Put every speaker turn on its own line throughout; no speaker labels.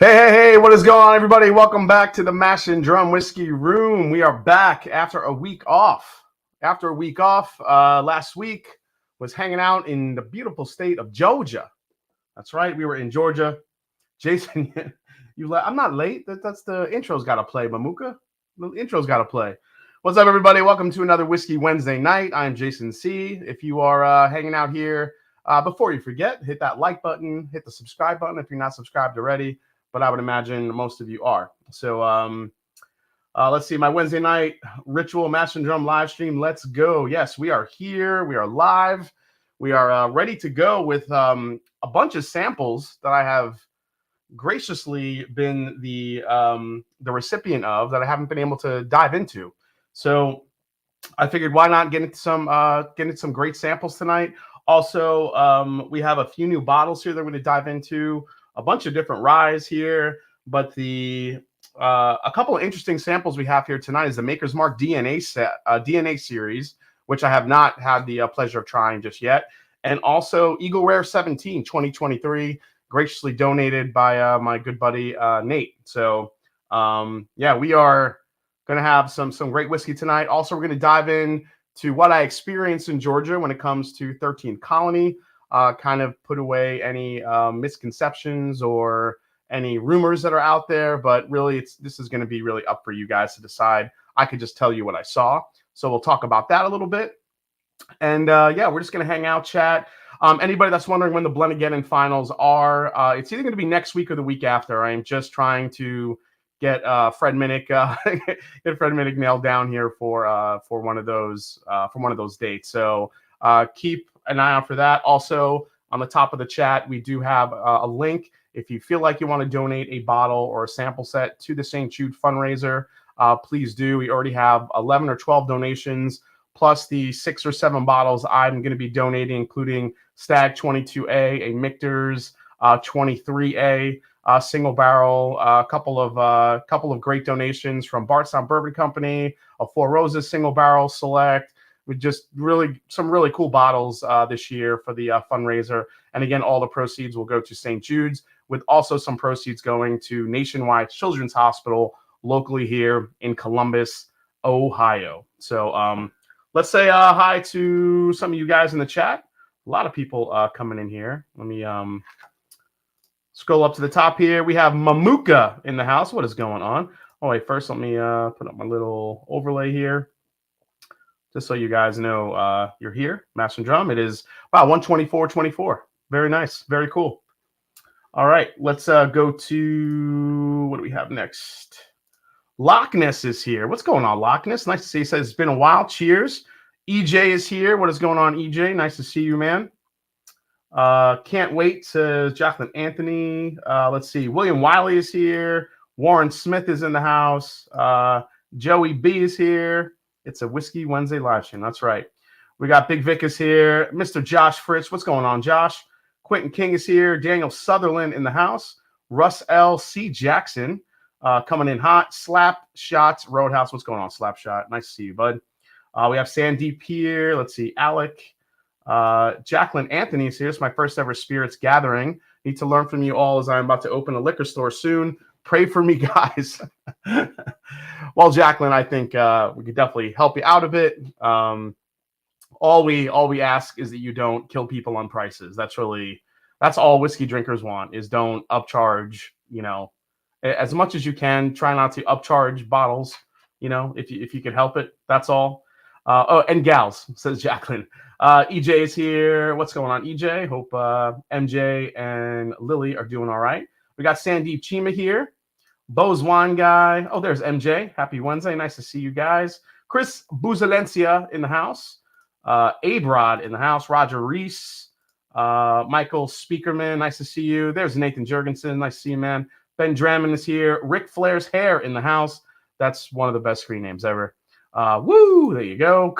Hey, what is going on, everybody? Welcome back to the Mash and Drum Whiskey Room. We are back after a week off. Last week was hanging out in the beautiful state of Georgia. That's right, we were in Georgia. Jason, I'm not late. That's the intro's got to play, Mamuka. The intro's got to play. What's up, everybody? Welcome to another Whiskey Wednesday night. I'm Jason C. If you are hanging out here, before you forget, hit that like button, hit the subscribe button if you're not subscribed already. But I would imagine most of you are. So let's see, my Wednesday night ritual Mash and Drum live stream. Let's go. Yes, we are here. We are live. We are ready to go with a bunch of samples that I have graciously been the recipient of that I haven't been able to dive into. So I figured, why not get into some great samples tonight. Also, we have a few new bottles here that we're going to dive into. A bunch of different ryes here, but a couple of interesting samples we have here tonight is the Maker's Mark DNA series, which I have not had the pleasure of trying just yet, and also Eagle Rare 17 2023, graciously donated by my good buddy Nate. So yeah, we are going to have some great whiskey tonight. Also, we're going to dive in to what I experienced in Georgia when it comes to 13th Colony. Kind of put away any misconceptions or any rumors that are out there, but really this is going to be really up for you guys to decide. I could just tell you what I saw. So we'll talk about that a little bit. And yeah, we're just going to hang out, chat. Anybody that's wondering when the Blenagain finals are, it's either going to be next week or the week after. I am just trying to get Fred Minnick nailed down here for one of those dates. So keep an eye out for that. Also, on the top of the chat, we do have a link. If you feel like you want to donate a bottle or a sample set to the St. Jude fundraiser, please do. We already have 11 or 12 donations, plus the 6 or 7 bottles I'm going to be donating, including Stag 22A, a Michter's 23A, single barrel, a couple of great donations from Bardstown Bourbon Company, a Four Roses single barrel select, with just some really cool bottles this year for the fundraiser. And again, all the proceeds will go to St. Jude's, with also some proceeds going to Nationwide Children's Hospital locally here in Columbus, Ohio. So let's say hi to some of you guys in the chat. A lot of people coming in here. Let me scroll up to the top here. We have Mamuka in the house. What is going on? Oh, wait, first let me put up my little overlay here, just so you guys know you're here. Mash and Drum. It is, wow, 124.24. Very nice. Very cool. All right, let's go to, what do we have next? Loch Ness is here. What's going on, Loch Ness? Nice to see you. He says, it's been a while. Cheers. EJ is here. What is going on, EJ? Nice to see you, man. Can't wait, says Jacqueline Anthony. Let's see. William Wiley is here. Warren Smith is in the house. Joey B is here. It's a Whiskey Wednesday live stream. That's right. We got Big Vic is here. Mr. Josh Fritz. What's going on, Josh? Quentin King is here. Daniel Sutherland in the house. Russ L. C. Jackson coming in hot. Slap Shots Roadhouse. What's going on, Slap Shot? Nice to see you, bud. We have Sandeep here. Let's see. Alec. Jacqueline Anthony is here. It's my first ever Spirits Gathering. Need to learn from you all as I'm about to open a liquor store soon. Pray for me, guys. Well, Jacqueline, I think we could definitely help you out a bit. All we ask is that you don't kill people on prices. That's all whiskey drinkers want, is don't upcharge, as much as you can. Try not to upcharge bottles, if you can help it. That's all. Oh, and gals, says Jacqueline. EJ is here. What's going on, EJ? Hope MJ and Lily are doing all right. We got Sandeep Chima here. Bo's Wine Guy. Oh, there's MJ. Happy Wednesday. Nice to see you guys. Chris Buzalencia in the house. Abrod in the house. Roger Reese. Michael Speakerman. Nice to see you. There's Nathan Jurgensen. Nice to see you, man. Ben Drammond is here. Ric Flair's hair in the house. That's one of the best screen names ever. Woo! There you go.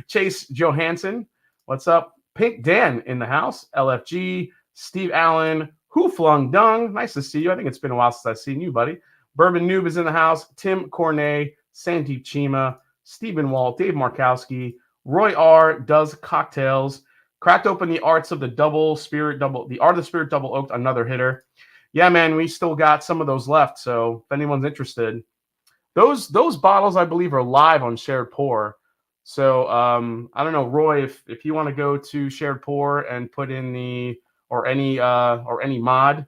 Chase Johansson. What's up? Pink Dan in the house. LFG. Steve Allen. Who Flung Dung. Nice to see you. I think it's been a while since I've seen you, buddy. Bourbon Noob is in the house. Tim Cornet. Sandeep Chima. Stephen Walt. Dave Markowski. Roy R. Does Cocktails. Cracked open the art of the Spirit Double Oaked. Another hitter. Yeah, man, we still got some of those left. So if anyone's interested, those bottles I believe are live on Shared Pour. So I don't know, Roy, if you want to go to Shared Pour and put in the or any mod,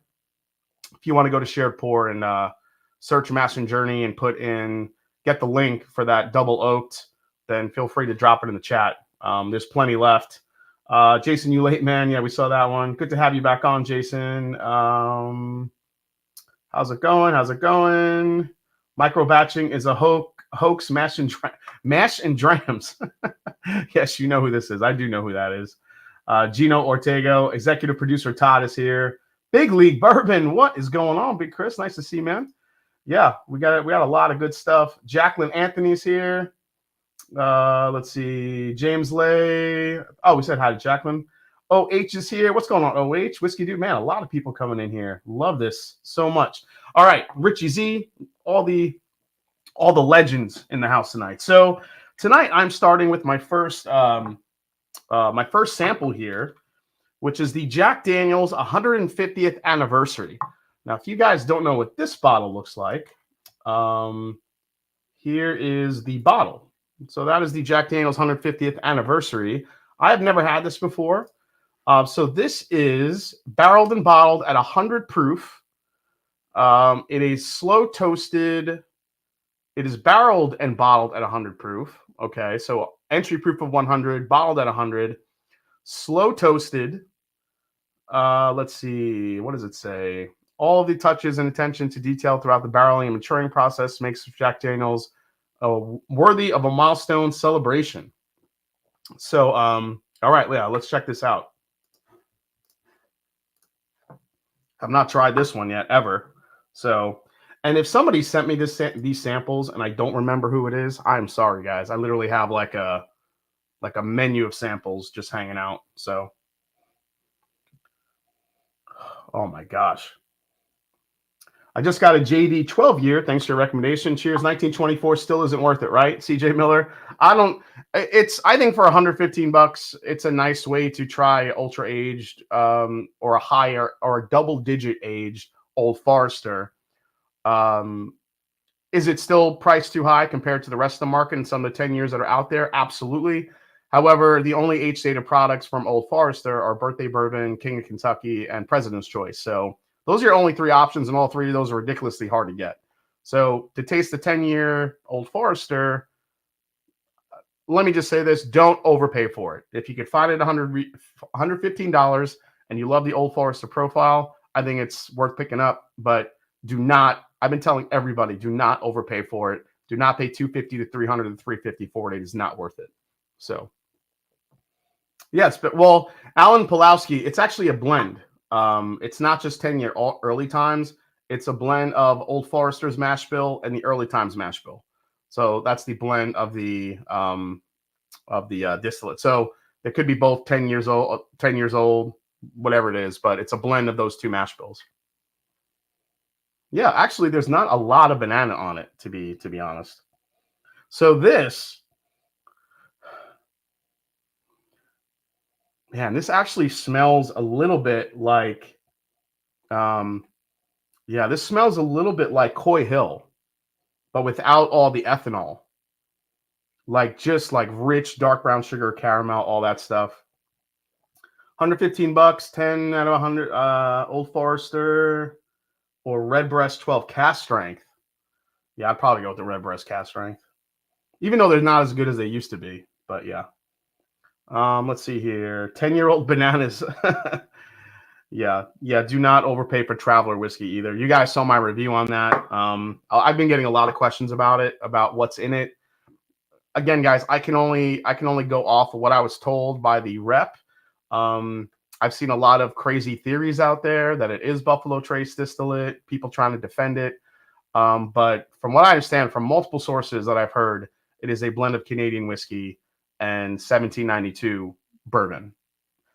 if you want to go to Shared Pour and search Master Journey and put in get the link for that double oaked, then feel free to drop it in the chat. There's plenty left. Jason, you late, man. Yeah, we saw that one. Good to have you back on, Jason. How's it going? How's it going? Micro batching is a hoax. Mash and drams. Yes, you know who this is. I do know who that is. Gino Ortego, executive producer Todd is here. Big League Bourbon. What is going on, Big Chris? Nice to see you, man. Yeah, we got a lot of good stuff. Jacqueline Anthony's here. Let's see. James Lay. Oh, we said hi to Jacqueline. OH is here. What's going on, OH? Whiskey Dude, man, a lot of people coming in here. Love this so much. All right, Richie Z, all the legends in the house tonight. So tonight I'm starting with my first sample here, which is the Jack Daniel's 150th anniversary. Now, if you guys don't know what this bottle looks like, here is the bottle. So that is the Jack Daniel's 150th anniversary. I have never had this before. So this is barreled and bottled at 100 proof. It is slow toasted. It is barreled and bottled at 100 proof. Okay, so entry proof of 100, bottled at 100, slow toasted. Let's see, what does it say? All of the touches and attention to detail throughout the barreling and maturing process makes Jack Daniel's worthy of a milestone celebration. So, all right, yeah, let's check this out. I've not tried this one yet, ever. So, and if somebody sent me these samples and I don't remember who it is, I'm sorry, guys. I literally have like a menu of samples just hanging out. So, oh my gosh. I just got a JD 12 year. Thanks for your recommendation. Cheers. 1924 still isn't worth it, right? CJ Miller. I think for $115, it's a nice way to try ultra aged or a higher or a double digit aged Old Forester. Is it still priced too high compared to the rest of the market and some of the 10 years that are out there? Absolutely. However, the only age stated products from Old Forester are Birthday Bourbon, King of Kentucky, and President's Choice. So those are your only three options, and all three of those are ridiculously hard to get. So to taste the 10-year Old Forester, let me just say this, don't overpay for it. If you could find it $115 and you love the Old Forester profile, I think it's worth picking up. But do not, I've been telling everybody, do not overpay for it. Do not pay $250 to $300 to $350 for it. It is not worth it. So, yes, but well, Alan Pulowski, it's actually a blend. It's not just 10-year early times. It's a blend of Old Forester's mash bill and the early times mash bill. So that's the blend of the distillate. So it could be both 10 years old, whatever it is, but it's a blend of those two mash bills. Yeah, actually, there's not a lot of banana on it, to be honest. So this, man, this actually smells a little bit like, yeah, this smells a little bit like Coy Hill, but without all the ethanol. Like just like rich dark brown sugar, caramel, all that stuff. $115, 10 out of 100. Old Forester or Redbreast 12 cast strength. Yeah, I'd probably go with the Redbreast cast strength, even though they're not as good as they used to be. But yeah. Let's see here. 10-year-old bananas. Yeah. Do not overpay for Traveler whiskey either. You guys saw my review on that. I've been getting a lot of questions about it, about what's in it. Again, guys, I can only go off of what I was told by the rep. I've seen a lot of crazy theories out there that it is Buffalo Trace distillate, people trying to defend it. But from what I understand from multiple sources that I've heard, it is a blend of Canadian whiskey and 1792 bourbon,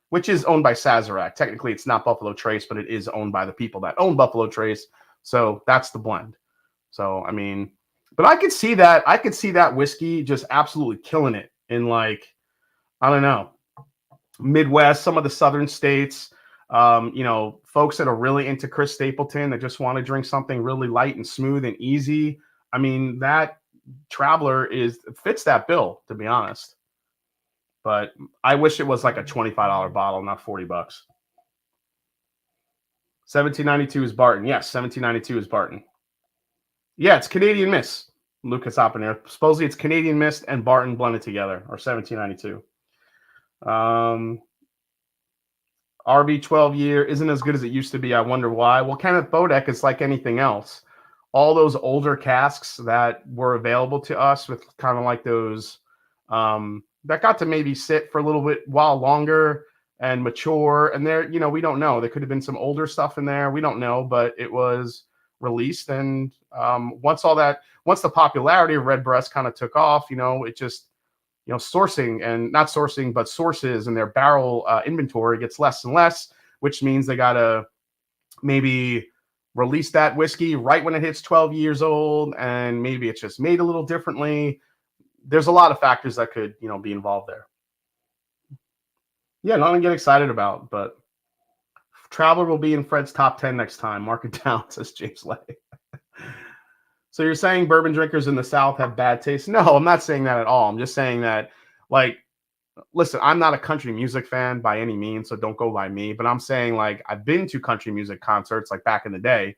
which is owned by Sazerac. Technically, it's not Buffalo Trace, but it is owned by the people that own Buffalo Trace. So that's the blend. So, I mean, but I could see that whiskey just absolutely killing it in, like, I don't know, Midwest, some of the southern states. You know, folks that are really into Chris Stapleton that just want to drink something really light and smooth and easy. I mean, that Traveler fits that bill, to be honest. But I wish it was like a $25 bottle, not $40. 1792 is Barton. Yes, 1792 is Barton. Yeah, it's Canadian Mist. Lucas Oppenheimer. Supposedly it's Canadian Mist and Barton blended together, or 1792. RB 12 year isn't as good as it used to be. I wonder why. Well, Kenneth Bodek is like anything else. All those older casks that were available to us with kind of like those that got to maybe sit for a little bit while longer and mature. And there, you know, we don't know. There could have been some older stuff in there. We don't know, but it was released. And once the popularity of Redbreast kind of took off, you know, it just, you know, sourcing and not sourcing, but sources and their barrel inventory gets less and less, which means they got to maybe release that whiskey right when it hits 12 years old. And maybe it's just made a little differently. There's a lot of factors that could, you know, be involved there. Yeah, nothing to get excited about, but Traveler will be in Fred's top 10 next time. Mark it down, says James Lay. So you're saying bourbon drinkers in the South have bad taste? No, I'm not saying that at all. I'm just saying that, like, listen, I'm not a country music fan by any means, so don't go by me. But I'm saying, like, I've been to country music concerts, like, back in the day.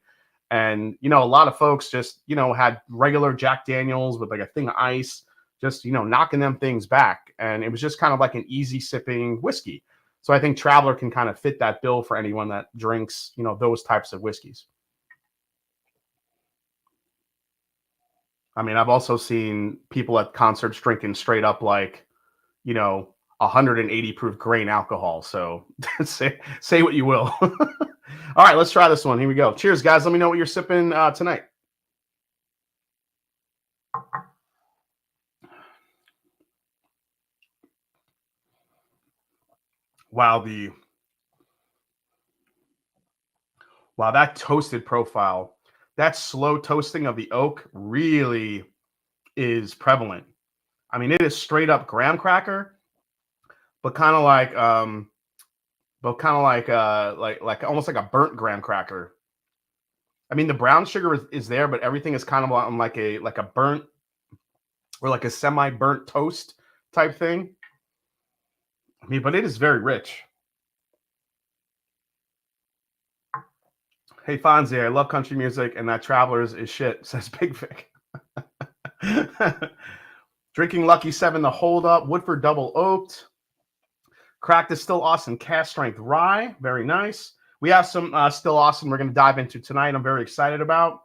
And, you know, a lot of folks just, you know, had regular Jack Daniels with, like, a thing of ice, just, you know, knocking them things back. And it was just kind of like an easy sipping whiskey. So I think Traveler can kind of fit that bill for anyone that drinks, you know, those types of whiskeys. I mean, I've also seen people at concerts drinking straight up like, you know, 180 proof grain alcohol. So say what you will. All right, let's try this one. Here we go. Cheers, guys. Let me know what you're sipping tonight. Wow, that toasted profile, that slow toasting of the oak really is prevalent. I mean, it is straight up graham cracker, but kind of like like almost like a burnt graham cracker. I mean, the brown sugar is there, but everything is kind of on like a burnt or like a semi-burnt toast type thing. I mean, but it is very rich. Hey, Fonzie, I love country music, and that Travelers is shit, says Big Vic. Drinking Lucky 7 the hold up. Woodford double oaked. Cracked is still awesome. Cast strength rye. Very nice. We have some still awesome we're going to dive into tonight. I'm very excited about.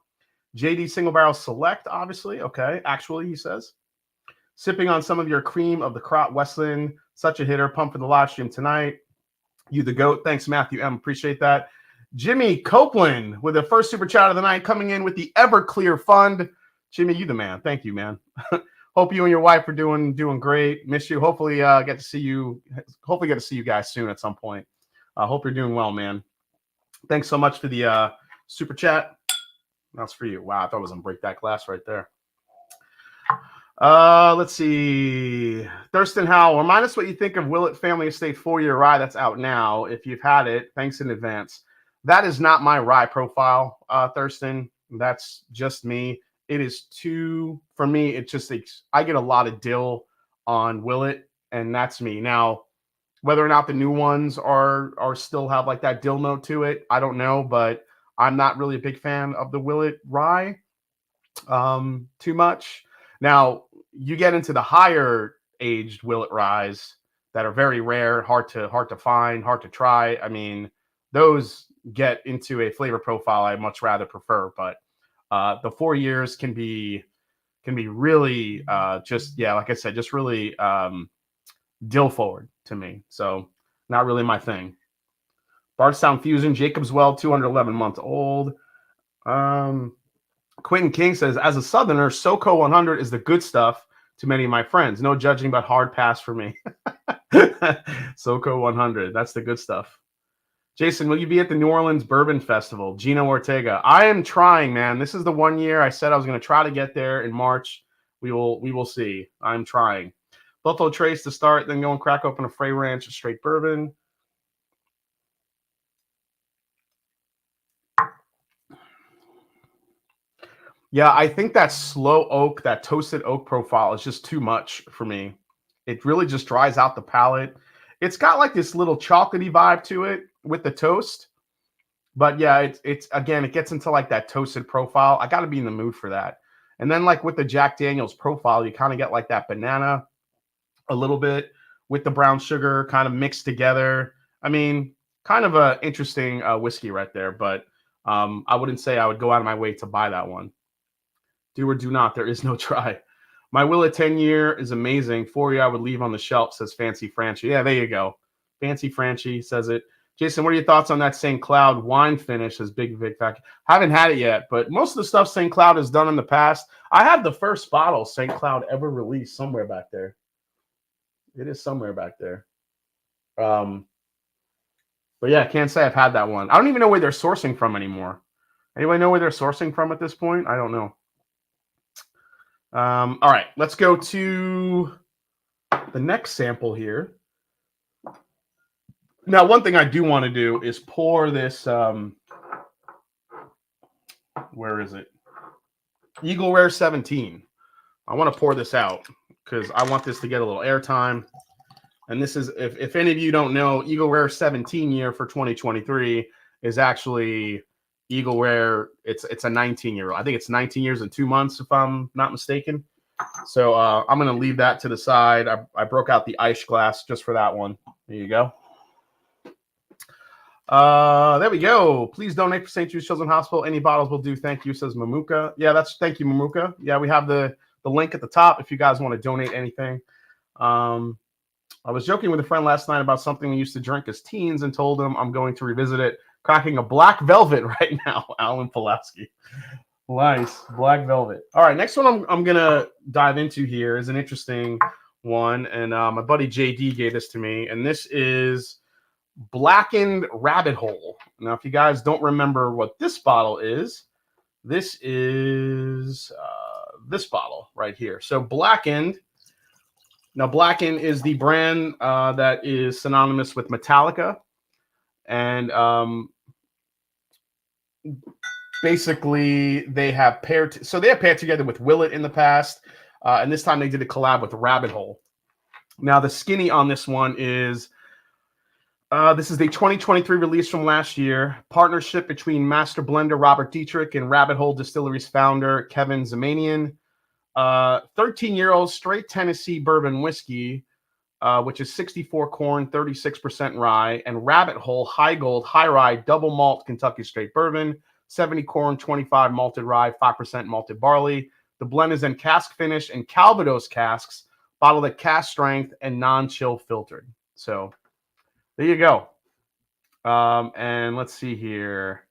JD Single Barrel Select, obviously. Okay. Actually, he says. Sipping on some of your cream of the crop, Westland. Such a hitter. Pump for the live stream tonight. You the GOAT. Thanks, Matthew M. Appreciate that. Jimmy Copeland with the first super chat of the night, coming in with the Everclear Fund. Jimmy, you the man. Thank you, man. Hope you and your wife are doing great. Miss you. Hopefully get to see you. Hopefully get to see you guys soon at some point. Hope you're doing well, man. Thanks so much for the super chat. That's for you. Wow, I thought I was gonna break that glass right there. Let's see. Thurston Howell, remind us what you think of Willett Family Estate 4-year rye that's out now. If you've had it, thanks in advance. That is not my rye profile, Thurston. That's just me. It is too, for me, it just, I get a lot of dill on Willett, and that's me. Now, whether or not the new ones are still have like that dill note to it, I don't know, but I'm not really a big fan of the Willett rye too much. Now, you get into the higher aged Willett ryes that are very rare, hard to find, hard to try. I mean, those get into a flavor profile I much rather prefer, but the 4 years can be really just, yeah, like I said, just really dill forward to me. So not really my thing. Bardstown Fusion, Jacob's Well, 211 months old. Quentin King says, as a Southerner, SoCo 100 is the good stuff to many of my friends. No judging, but hard pass for me. SoCo 100, that's the good stuff. Jason, will you be at the New Orleans Bourbon Festival? Gino Ortega. I am trying, man. This is the 1 year I said I was going to try to get there in March. We will see. I'm trying. Buffalo Trace to start, then go and crack open a Frey Ranch straight bourbon. Yeah, I think that slow oak, that toasted oak profile is just too much for me. It really just dries out the palate. It's got like this little chocolatey vibe to it with the toast. But yeah, it's again, it gets into like that toasted profile. I got to be in the mood for that. And then like with the Jack Daniel's profile, you kind of get like that banana a little bit with the brown sugar kind of mixed together. I mean, kind of a interesting whiskey right there, but I wouldn't say I would go out of my way to buy that one. Do or do not, there is no try. My Willet 10-year is amazing. 4-year I would leave on the shelf, says Fancy Franchi. Yeah, there you go. Fancy Franchi says it. Jason, what are your thoughts on that St. Cloud wine finish? As Big Vic Factory. Haven't had it yet, but most of the stuff St. Cloud has done in the past. I have the first bottle St. Cloud ever released somewhere back there. It is somewhere back there. But yeah, I can't say I've had that one. I don't even know where they're sourcing from anymore. Anybody know where they're sourcing from at this point? I don't know. All right, let's go to the next sample here. Now, one thing I do want to do is pour this. Where is it? Eagle Rare 17. I want to pour this out because I want this to get a little airtime. And this is, if any of you don't know, Eagle Rare 17 year for 2023 is actually Eagle Rare. It's a 19-year. I think it's 19 years and 2 months, if I'm not mistaken. So I'm going to leave that to the side. I broke out the ice glass just for that one. There you go. There we go. Please donate for St. Jude's Children's Hospital. Any bottles will do. Thank you, says Mamuka. Yeah, thank you, Mamuka. Yeah, we have the link at the top if you guys want to donate anything. I was joking with a friend last night about something we used to drink as teens and told him I'm going to revisit it. Cracking a black velvet right now, Alan Pulaski. Nice, black velvet. All right, next one I'm going to dive into here is an interesting one. And my buddy JD gave this to me. And this is Blackened Rabbit Hole. Now, if you guys don't remember what this bottle is, this is this bottle right here. So Blackened. Now, Blackened is the brand that is synonymous with Metallica. And basically, they have paired together with Willet in the past. And this time they did a collab with Rabbit Hole. Now, the skinny on this one is, this is the 2023 release from last year. Partnership between master blender Robert Dietrich and Rabbit Hole Distillery's founder, Kevin Zamanian. 13-year-old straight Tennessee bourbon whiskey, which is 64 corn, 36% rye, and Rabbit Hole High Gold High Rye Double Malt Kentucky Straight Bourbon, 70 corn, 25 malted rye, 5% malted barley. The blend is in cask finished and Calvados casks, bottled at cask strength and non-chill filtered. So there you go. And let's see here.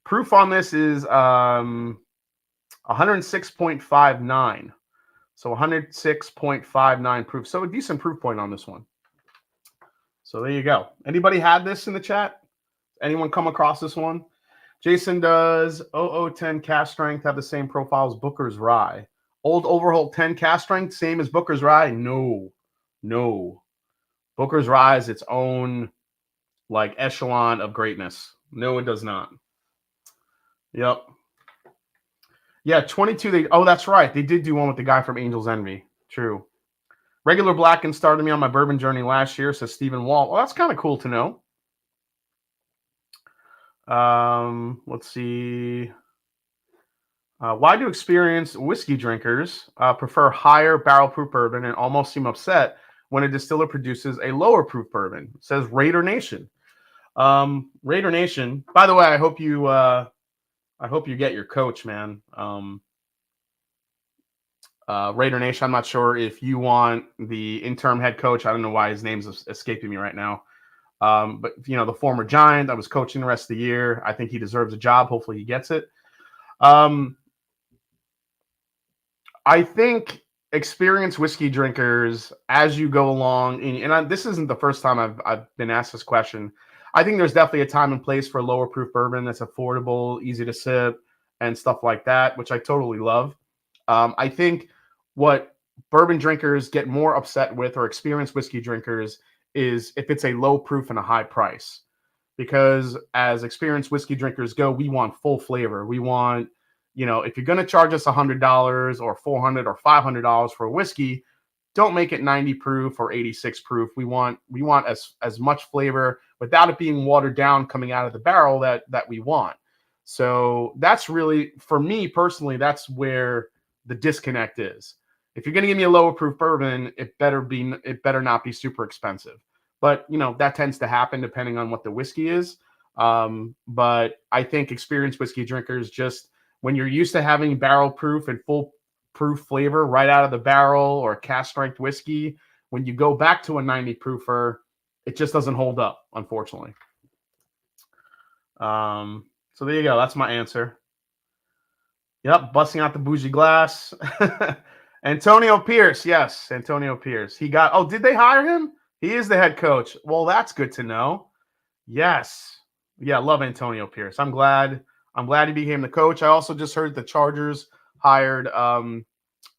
Proof on this is 106.59. So 106.59 proof. So a decent proof point on this one. So there you go. Anybody had this in the chat? Anyone come across this one? Jason, does 0010 cast strength have the same profile as Booker's Rye? Old Overholt 10 cast strength, same as Booker's Rye? No. Booker's Rye is its own like echelon of greatness. No, it does not. Yep. Yeah, 22. That's right. They did do one with the guy from Angel's Envy. True. Regular Blackened started me on my bourbon journey last year, says Stephen Wall. Well, that's kind of cool to know. Let's see. Why do experienced whiskey drinkers prefer higher barrel proof bourbon and almost seem upset when a distiller produces a lower proof bourbon? Says Raider Nation. Raider Nation. By the way, I hope you get your coach, man. Raider Nation. I'm not sure if you want the interim head coach. I don't know why his name's escaping me right now. But you know, the former Giant that was coaching the rest of the year. I think he deserves a job. Hopefully, he gets it. I think experienced whiskey drinkers, as you go along, and this isn't the first time I've been asked this question. I think there's definitely a time and place for lower proof bourbon that's affordable, easy to sip, and stuff like that, which I totally love. I think what bourbon drinkers get more upset with, or experienced whiskey drinkers, is if it's a low proof and a high price. Because as experienced whiskey drinkers go, we want full flavor. We want, you know, if you're going to charge us $100 or $400 or $500 for a whiskey, don't make it 90 proof or 86 proof. We want as much flavor without it being watered down coming out of the barrel that we want. So that's really, for me personally, that's where the disconnect is. If you're going to give me a lower proof bourbon, it better not be super expensive. But you know, that tends to happen depending on what the whiskey is. But I think experienced whiskey drinkers, just when you're used to having barrel proof and full proof flavor right out of the barrel or cask strength whiskey, when you go back to a 90 proofer, it just doesn't hold up, unfortunately. So there you go. That's my answer. Yep, busting out the bougie glass. Antonio Pierce, yes, Antonio Pierce. He got. Oh, did they hire him? He is the head coach. Well, that's good to know. Yes, yeah, love Antonio Pierce. I'm glad he became the coach. I also just heard the Chargers hired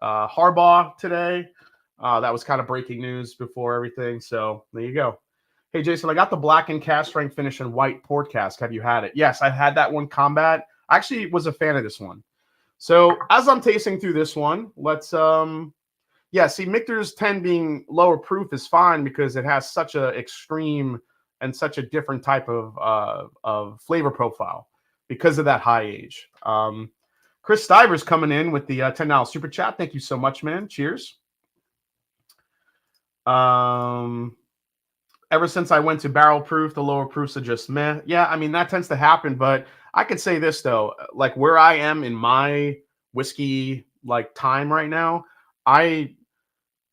Harbaugh today. That was kind of breaking news before everything. So there you go. Hey, Jason, I got the black and cask strength finish in white port cask. Have you had it? Yes, I've had that one combat. I actually was a fan of this one. So as I'm tasting through this one, let's yeah, see, Michter's 10 being lower proof is fine because it has such a extreme and such a different type of flavor profile because of that high age. Chris Stivers coming in with the $10 super chat. Thank you so much, man. Cheers. Ever since I went to barrel proof, the lower proofs are just meh. Yeah, I mean, that tends to happen, but I could say this though, like where I am in my whiskey like time right now,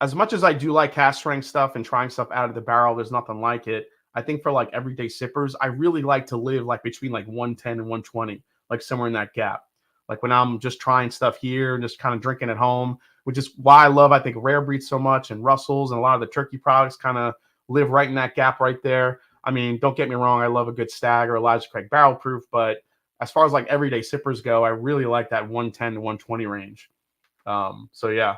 as much as I do like cask strength stuff and trying stuff out of the barrel, there's nothing like it. I think for like everyday sippers, I really like to live like between like 110 and 120, like somewhere in that gap. Like when I'm just trying stuff here and just kind of drinking at home, which is why I love, I think, Rare Breed so much, and Russell's and a lot of the turkey products kind of live right in that gap right there. I mean, don't get me wrong, I love a good Stag or Elijah Craig barrel proof, but as far as like everyday sippers go, I really like that 110 to 120 range. So yeah.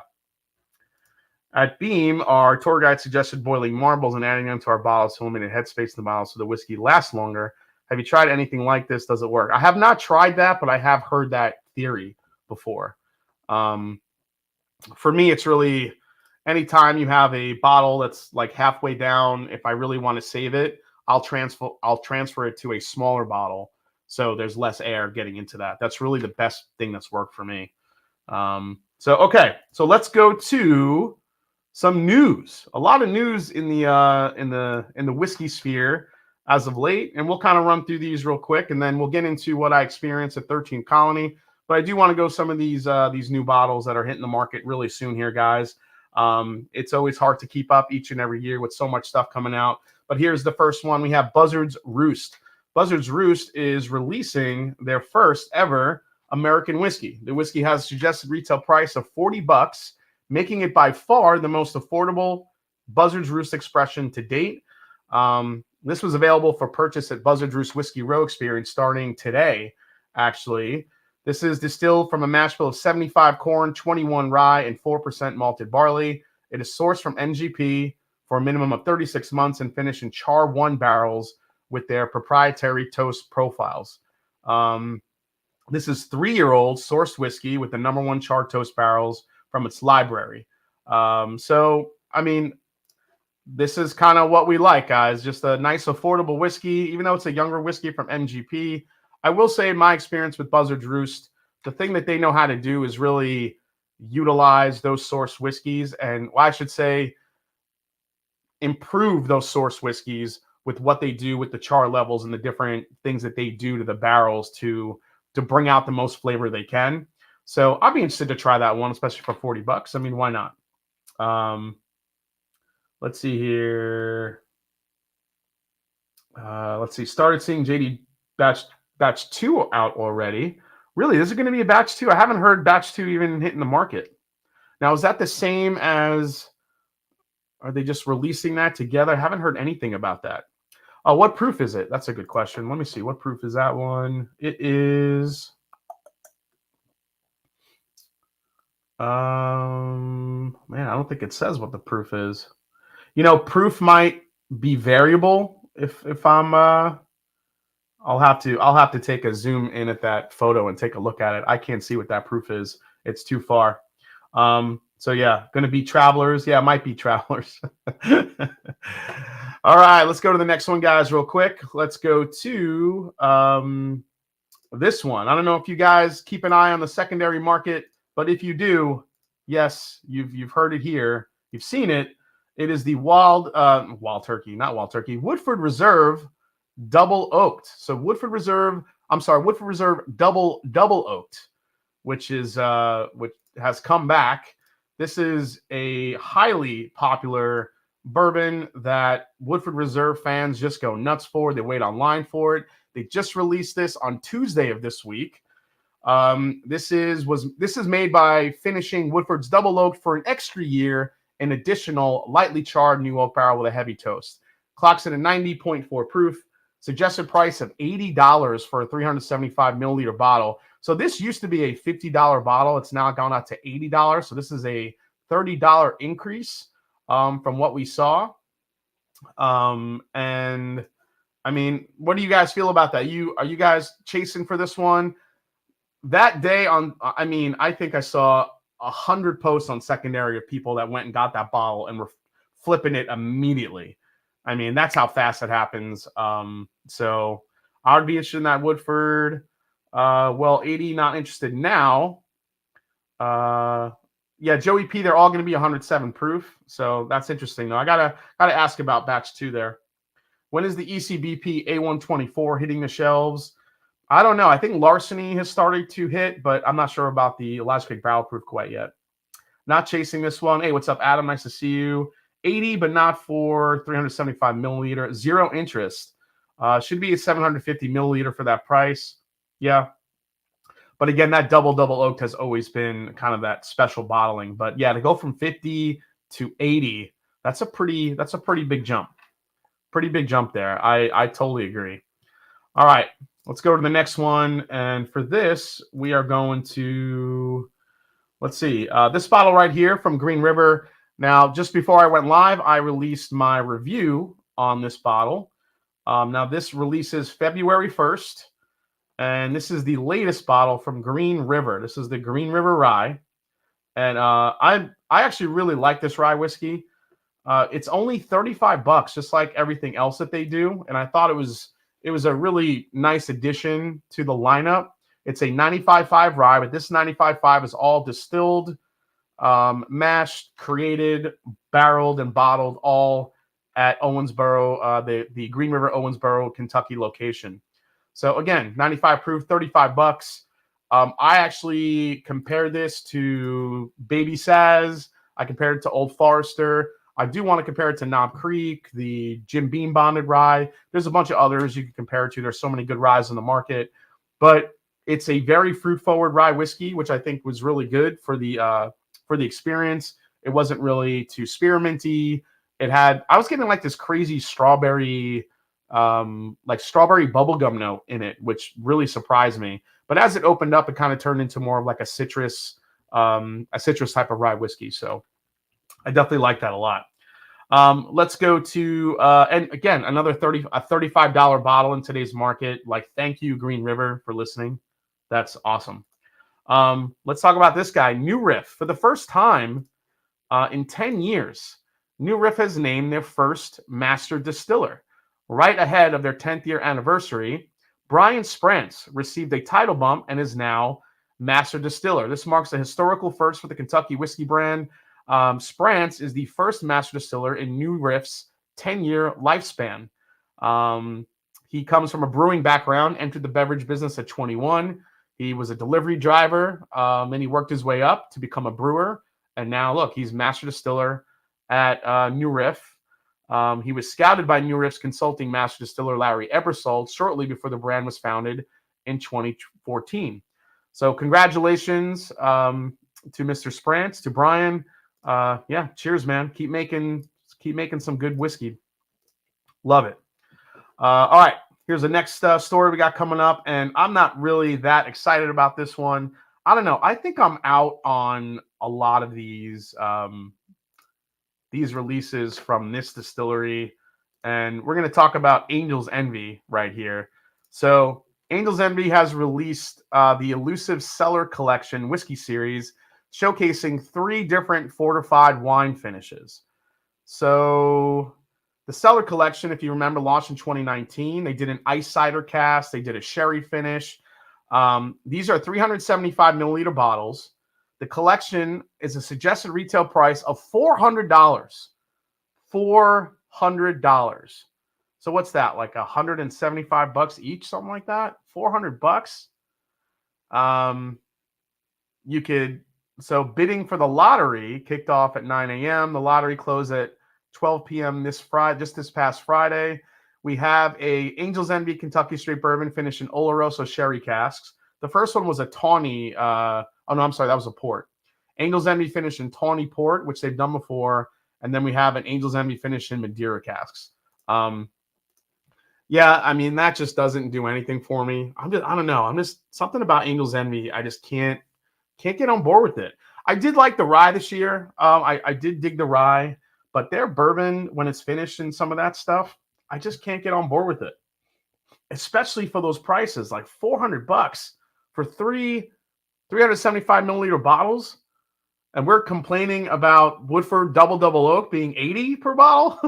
At Beam, our tour guide suggested boiling marbles and adding them to our bottles to eliminate headspace in the bottle so the whiskey lasts longer. Have you tried anything like this? Does it work? I have not tried that, but I have heard that theory before. For me, it's really anytime you have a bottle that's like halfway down, if I really want to save it, I'll transfer it to a smaller bottle so there's less air getting into that. That's really the best thing that's worked for me. Okay, so let's go to some news. A lot of news in the whiskey sphere as of late, and we'll kind of run through these real quick, and then we'll get into what I experienced at 13 Colony. But I do want to go some of these new bottles that are hitting the market really soon here, guys. It's always hard to keep up each and every year with so much stuff coming out. But here's the first one. We have Buzzard's Roost. Buzzard's Roost is releasing their first ever American whiskey. The whiskey has a suggested retail price of $40, making it by far the most affordable Buzzard's Roost expression to date. This was available for purchase at Buzzard's Roost Whiskey Row Experience starting today, actually. This is distilled from a mash bill of 75 corn, 21 rye, and 4% malted barley. It is sourced from NGP for a minimum of 36 months and finished in char 1 barrels with their proprietary toast profiles. This is 3-year-old sourced whiskey with the #1 char toast barrels from its library. So, I mean, this is kind of what we like, guys. Just a nice, affordable whiskey, even though it's a younger whiskey from MGP. I will say, in my experience with Buzzard's Roost, the thing that they know how to do is really utilize those source whiskeys, and well, I should say improve those source whiskeys with what they do with the char levels and the different things that they do to the barrels to bring out the most flavor they can. So I'll be interested to try that one, especially for $40. I mean, why not? Let's see here. Let's see. Started seeing JD batch 2 out already. Really, this is going to be a batch 2. I haven't heard batch 2 even hitting the market. Now, is that the same as? Are they just releasing that together? I haven't heard anything about that. What proof is it? That's a good question. Let me see. What proof is that one? It is. Man, I don't think it says what the proof is. You know, proof might be variable if I'm I'll have to take a zoom in at that photo and take a look at it. I can't see what that proof is. It's too far. So yeah, going to be Travelers. Yeah, it might be Travelers. All right, let's go to the next one, guys, real quick. Let's go to this one. I don't know if you guys keep an eye on the secondary market, but if you do, yes, you've heard it here. You've seen it. It is the Woodford Reserve double oaked. So Woodford Reserve double oaked, which has come back. This is a highly popular bourbon that Woodford Reserve fans just go nuts for. They wait online for it. They just released this on Tuesday of this week. This is made by finishing Woodford's double oaked for an extra year, an additional lightly charred new oak barrel with a heavy toast. Clocks at a 90.4 proof. Suggested price of $80 for a 375 milliliter bottle. So this used to be a $50 bottle. It's now gone out to $80. So this is a $30 increase from what we saw. And I mean, what do you guys feel about that? Are you guys chasing for this one? That day I think I saw 100 posts on secondary of people that went and got that bottle and were flipping it immediately. I mean, that's how fast it happens. So I would be interested in that Woodford. 80, not interested now. Yeah, Joey P, they're all going to be 107 proof. So that's interesting, though. I gotta ask about batch 2 there. When is the ECBP A124 hitting the shelves? I don't know. I think Larceny has started to hit, but I'm not sure about the Elijah Craig barrel proof quite yet. Not chasing this one. Hey, what's up, Adam? Nice to see you. 80, but not for 375 milliliter. Zero interest. Should be a 750 milliliter for that price. Yeah. But again, that double oaked has always been kind of that special bottling. But yeah, to go from 50 to 80, that's a pretty big jump. Pretty big jump there. I totally agree. All right, let's go to the next one. And for this, we are going to, let's see, this bottle right here from Green River. Now, just before I went live, I released my review on this bottle. Now, this releases February 1st. And this is the latest bottle from Green River. This is the Green River Rye. And I actually really like this rye whiskey. It's only $35, just like everything else that they do. And I thought it was a really nice addition to the lineup. It's a 95.5 rye, but this 95.5 is all distilled, mashed, created, barreled, and bottled all at Owensboro, the Green River Owensboro, Kentucky location. So again, 95 proof, $35. I actually compared this to Baby Saz. I compared it to Old Forester. I do want to compare it to Knob Creek, the Jim Beam bonded rye. There's a bunch of others you can compare it to. There's so many good ryes on the market, but it's a very fruit forward rye whiskey, which I think was really good for the experience. It wasn't really too spearminty. I was getting like this crazy strawberry bubblegum note in it, which really surprised me. But as it opened up, it kind of turned into more of like a citrus type of rye whiskey. So I definitely like that a lot. Let's go to and again, another $35 bottle in today's market. Like, thank you, Green River, for listening. That's awesome. Let's talk about this guy, New Riff. For the first time in 10 years, New Riff has named their first master distiller. Right ahead of their 10th year anniversary, Brian Sprance received a title bump and is now master distiller. This marks a historical first for the Kentucky whiskey brand. Sprance is the first master distiller in New Riff's 10-year lifespan. He comes from a brewing background, entered the beverage business at 21. He was a delivery driver, and he worked his way up to become a brewer. And now, look, he's master distiller at New Riff. He was scouted by New Riff's consulting master distiller Larry Ebersold shortly before the brand was founded in 2014. So congratulations to Mr. Sprance, to Brian. Yeah, cheers, man. Keep making some good whiskey. Love it. All right, here's the next story we got coming up, and I'm not really that excited about this one. I don't know. I think I'm out on a lot of these releases from this distillery, and we're going to talk about Angel's Envy right here. So Angel's Envy has released the Elusive Cellar Collection whiskey series, showcasing 3 different fortified wine finishes. So the Cellar Collection, if you remember, launched in 2019. They did an ice cider cast. They did a sherry finish. These are 375 milliliter bottles. The collection is a suggested retail price of $400. $400. So what's that? Like $175 each, something like that? $400. You could, so bidding for the lottery kicked off at 9 a.m. The lottery closed at 12 p.m. this Friday, just this past Friday. We have a Angel's Envy Kentucky Straight Bourbon finished in Oloroso sherry casks. The first one was a tawny, oh no, I'm sorry, that was a port. Angel's Envy finished in tawny port, which they've done before. And then we have an Angel's Envy finished in Madeira casks. Yeah, I mean, that just doesn't do anything for me. I don't know. I'm just, something about Angel's Envy, I just can't get on board with it. I did like the rye this year. I did dig the rye, but their bourbon, when it's finished and some of that stuff, I just can't get on board with it. Especially for those prices, like $400 for 375 milliliter bottles. And we're complaining about Woodford Double Oak being $80 per bottle.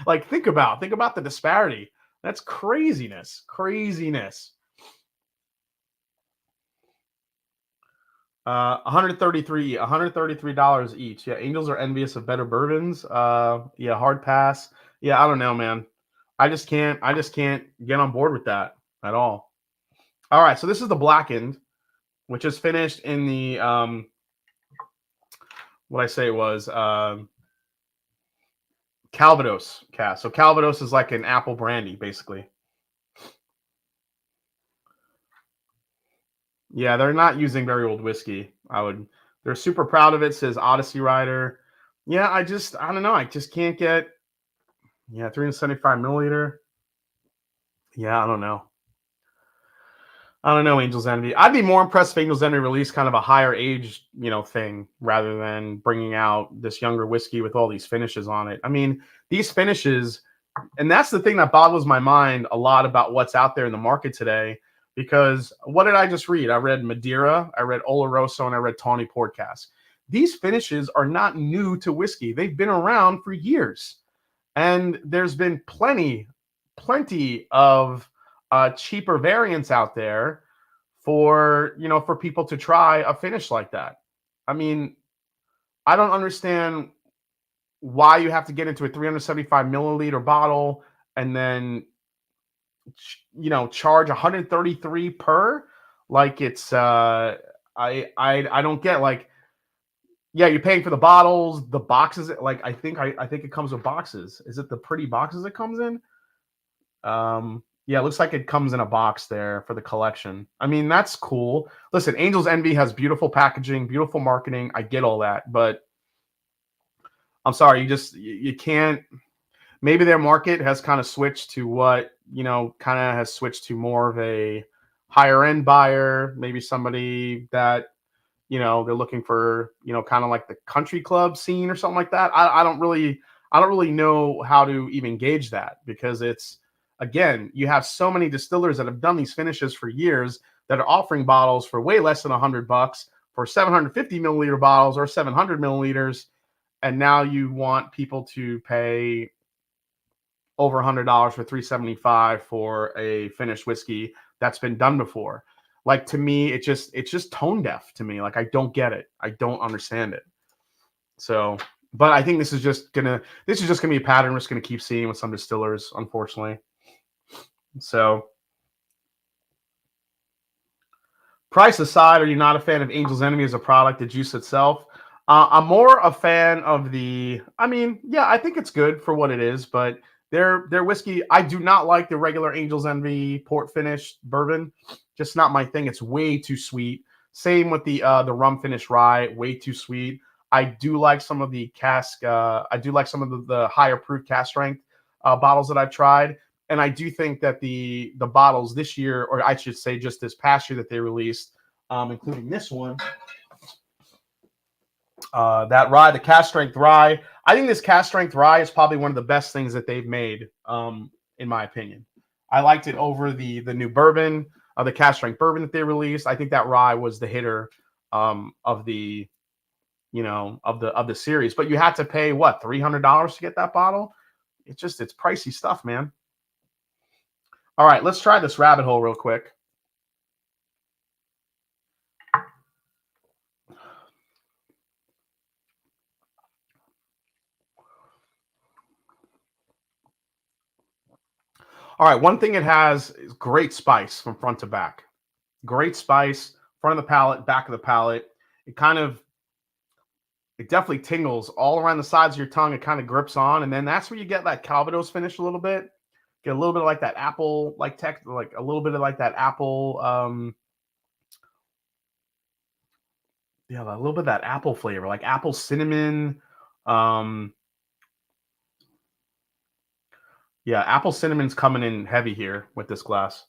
Like, think about the disparity. That's craziness. $133 each. Yeah, Angels are envious of better bourbons. Yeah, hard pass. Yeah, I don't know, man. I just can't get on board with that at all. All right, so this is the blackened, which is finished in the what I say it was Calvados cast. So Calvados is like an apple brandy, basically. Yeah, they're not using very old whiskey. They're super proud of it, says Odyssey Rider. Yeah, I don't know. I just can't get, 375 milliliter. Yeah, I don't know. Angel's Envy. I'd be more impressed if Angel's Envy released kind of a higher age, thing rather than bringing out this younger whiskey with all these finishes on it. I mean, these finishes, and that's the thing that boggles my mind a lot about what's out there in the market today. Because what did I just read? I read Madeira, I read Oloroso, and I read Tawny Port Cask. These finishes are not new to whiskey. They've been around for years. And there's been plenty of cheaper variants out there for people to try a finish like that. I mean, I don't understand why you have to get into a 375 milliliter bottle and then charge 133 per. Like, it's I don't get, like, yeah, you're paying for the bottles, the boxes. Like, I think it comes with boxes. Is it the pretty boxes it comes in? Yeah, it looks like it comes in a box there for the collection. I mean, that's cool. Listen, Angel's Envy has beautiful packaging, beautiful marketing. I get all that, but I'm sorry, you can't. Maybe their market has kind of switched to what, has switched to more of a higher end buyer, maybe somebody that, they're looking for, kind of like the country club scene or something like that. I don't really know how to even gauge that, because it's, again, you have so many distillers that have done these finishes for years that are offering bottles for way less than $100 for 750 milliliter bottles or 700 milliliters. And now you want people to pay over $100 for 375 for a finished whiskey that's been done before. Like, to me, it's just tone deaf to me. Like, I don't get it. I don't understand it. So, but I think this is just gonna be a pattern we're just gonna keep seeing with some distillers, unfortunately. So, price aside, are you not a fan of Angel's Envy as a product, the juice itself? I'm more a fan of the, I mean, yeah, I think it's good for what it is, but their whiskey, I do not like the regular Angel's Envy port finish bourbon. Just not my thing. It's way too sweet. Same with the rum finish rye, way too sweet. I do like some of the cask. I do like some of the higher proof cask strength bottles that I've tried. And I do think that the bottles this year, or I should say just this past year that they released, including this one, that rye, the cask strength rye, I think this cask strength rye is probably one of the best things that they've made, in my opinion. I liked it over the new bourbon, the cask strength bourbon that they released. I think that rye was the hitter of the of the series. But you had to pay what, $300 to get that bottle? It's pricey stuff, man. All right, let's try this rabbit hole real quick. All right, one thing it has is great spice from front to back. Great spice, front of the palate, back of the palate. It definitely tingles all around the sides of your tongue. It kind of grips on, and then that's where you get that Calvados finish a little bit. Get a little bit of like that apple, like a little bit of like that apple. Yeah, a little bit of that apple flavor, like apple cinnamon. Yeah, apple cinnamon's coming in heavy here with this glass.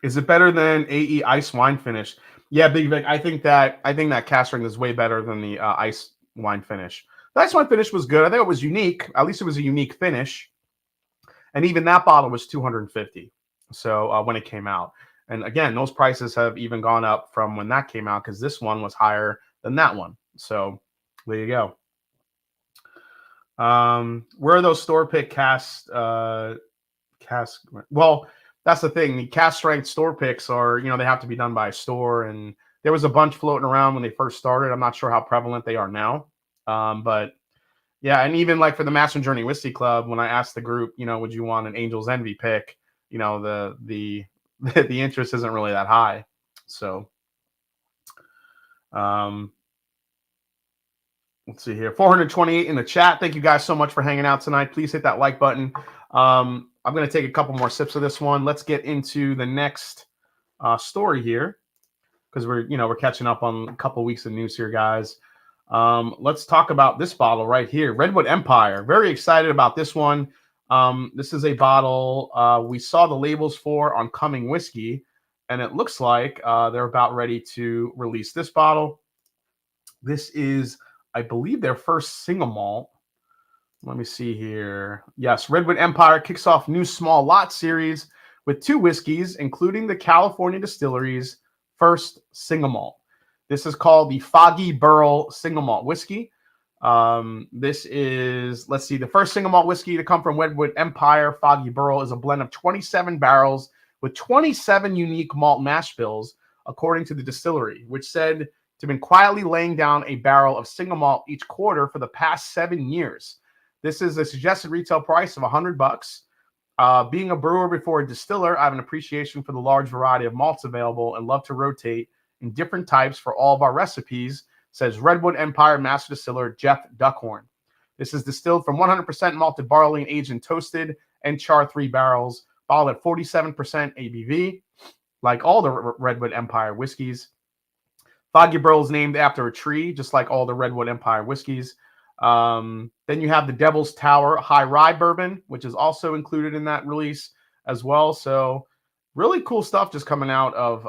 Is it better than AE Ice Wine Finish? Yeah, Big Vic. I think that cask strength is way better than the Ice Wine Finish. The Ice Wine Finish was good. I think it was unique. At least it was a unique finish. And even that bottle was $250. So when it came out, and again, those prices have even gone up from when that came out because this one was higher than that one. So there you go. Where are those store pick cask? Well, that's the thing. The cask strength store picks are, they have to be done by a store, and there was a bunch floating around when they first started. I'm not sure how prevalent they are now, but yeah. And even like for the Master Journey Whiskey Club, when I asked the group, would you want an Angel's Envy pick? The interest isn't really that high. So, let's see here. 428 in the chat. Thank you guys so much for hanging out tonight. Please hit that like button. I'm going to take a couple more sips of this one. Let's get into the next story here because we're catching up on a couple weeks of news here, guys. Let's talk about this bottle right here, Redwood Empire. Very excited about this one. This is a bottle we saw the labels for on Coming Whiskey, and it looks like they're about ready to release this bottle. This is, I believe, their first single malt. Let me see here. Yes, Redwood Empire kicks off new small lot series with 2 whiskeys, including the California Distillery's first single malt. This is called the Foggy Burl Single Malt Whiskey. This is, let's see, the first single malt whiskey to come from Redwood Empire. Foggy Burl is a blend of 27 barrels with 27 unique malt mash bills, according to the distillery, which said to have been quietly laying down a barrel of single malt each quarter for the past 7 years. This is a suggested retail price of $100. Being a brewer before a distiller, I have an appreciation for the large variety of malts available and love to rotate in different types for all of our recipes, says Redwood Empire Master Distiller Jeff Duckhorn. This is distilled from 100% malted barley and aged in toasted and char 3 barrels, bottled at 47% ABV, like all the Redwood Empire whiskeys. Foggy Burl is named after a tree, just like all the Redwood Empire whiskeys. Then you have the Devil's Tower High Rye Bourbon, which is also included in that release as well. So really cool stuff just coming out of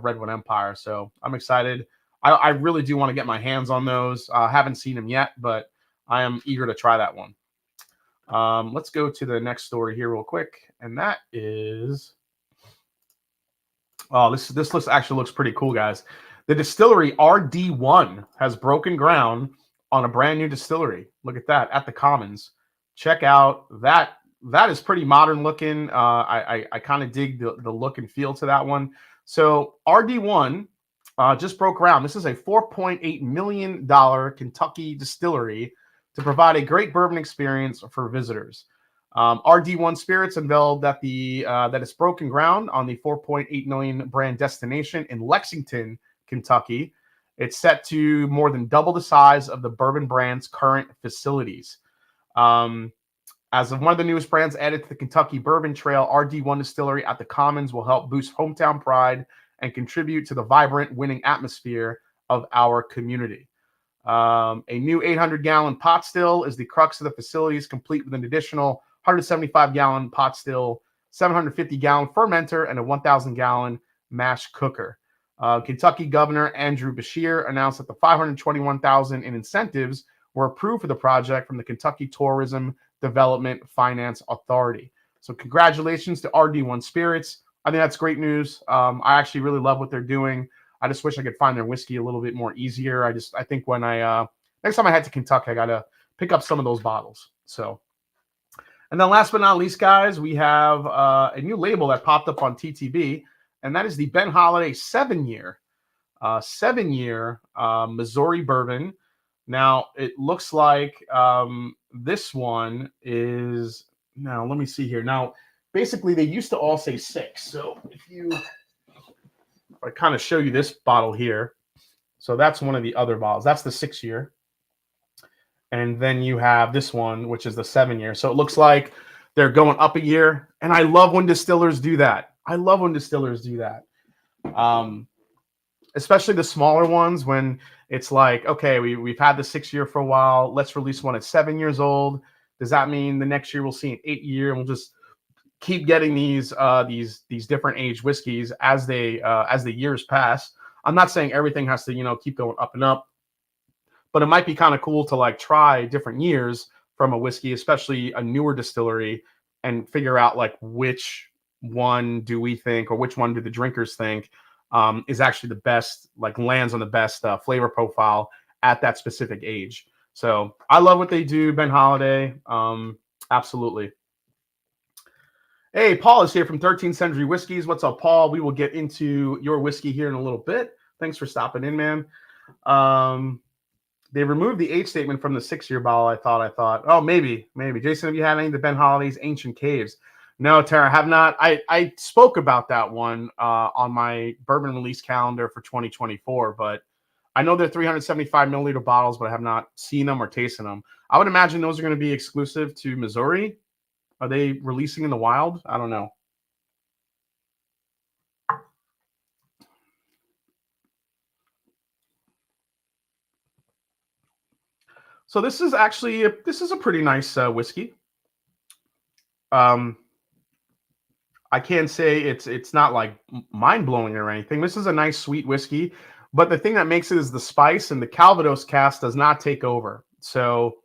Redwood Empire. So I'm excited. I really do want to get my hands on those. I haven't seen them yet, but I am eager to try that one. Let's go to the next story here real quick, and that is, this actually looks pretty cool, guys. The distillery RD1 has broken ground on a brand new distillery. Look at that at the Commons. Check out that. That is pretty modern looking. I kind of dig the look and feel to that one. So RD1 just broke ground. This is a $4.8 million Kentucky distillery to provide a great bourbon experience for visitors. RD1 Spirits unveiled that it's broken ground on the $4.8 million brand destination in Lexington, Kentucky. It's set to more than double the size of the bourbon brand's current facilities. As of one of the newest brands added to the Kentucky Bourbon Trail, RD1 Distillery at the Commons will help boost hometown pride and contribute to the vibrant, winning atmosphere of our community. A new 800-gallon pot still is the crux of the facilities, complete with an additional 175-gallon pot still, 750-gallon fermenter, and a 1,000-gallon mash cooker. Kentucky Governor Andrew Beshear announced that the $521,000 in incentives were approved for the project from the Kentucky Tourism Development Finance Authority. So congratulations to RD1 Spirits. I think that's great news. I actually really love what they're doing. I just wish I could find their whiskey a little bit more easier. I think when next time I head to Kentucky, I got to pick up some of those bottles. So, and then last but not least, guys, we have a new label that popped up on TTB, and that is the Ben Holiday 7-year Missouri bourbon. Now, it looks like this one is, now let me see here. Now, basically, they used to all say 6. So if I kind of show you this bottle here. So that's one of the other bottles. That's the 6-year. And then you have this one, which is the 7-year. So it looks like they're going up a year. And I love when distillers do that. Especially the smaller ones, when it's like, okay, we've had the 6-year for a while. Let's release one at 7 years old. Does that mean the next year we'll see an 8-year, and we'll just keep getting these different age whiskeys as the years pass? I'm not saying everything has to keep going up and up, but it might be kind of cool to like try different years from a whiskey, especially a newer distillery, and figure out like which one do we think, or which one do the drinkers think is actually the best, like lands on the best flavor profile at that specific age. So I love what they do, Ben Holiday. Absolutely. Hey, Paul is here from 13th Century Whiskeys. What's up, Paul? We will get into your whiskey here in a little bit. Thanks for stopping in, man. They removed the age statement from the 6-year bottle. I thought. Oh, maybe. Jason, have you had any of the Ben Holiday's Ancient Caves? No, Tara, have not. I spoke about that one on my bourbon release calendar for 2024, but I know they're 375 milliliter bottles, but I have not seen them or tasted them. I would imagine those are going to be exclusive to Missouri. Are they releasing in the wild? I don't know. So this is actually a pretty nice whiskey. I can't say it's not like mind blowing or anything. This is a nice sweet whiskey, but the thing that makes it is the spice, and the Calvados cask does not take over. So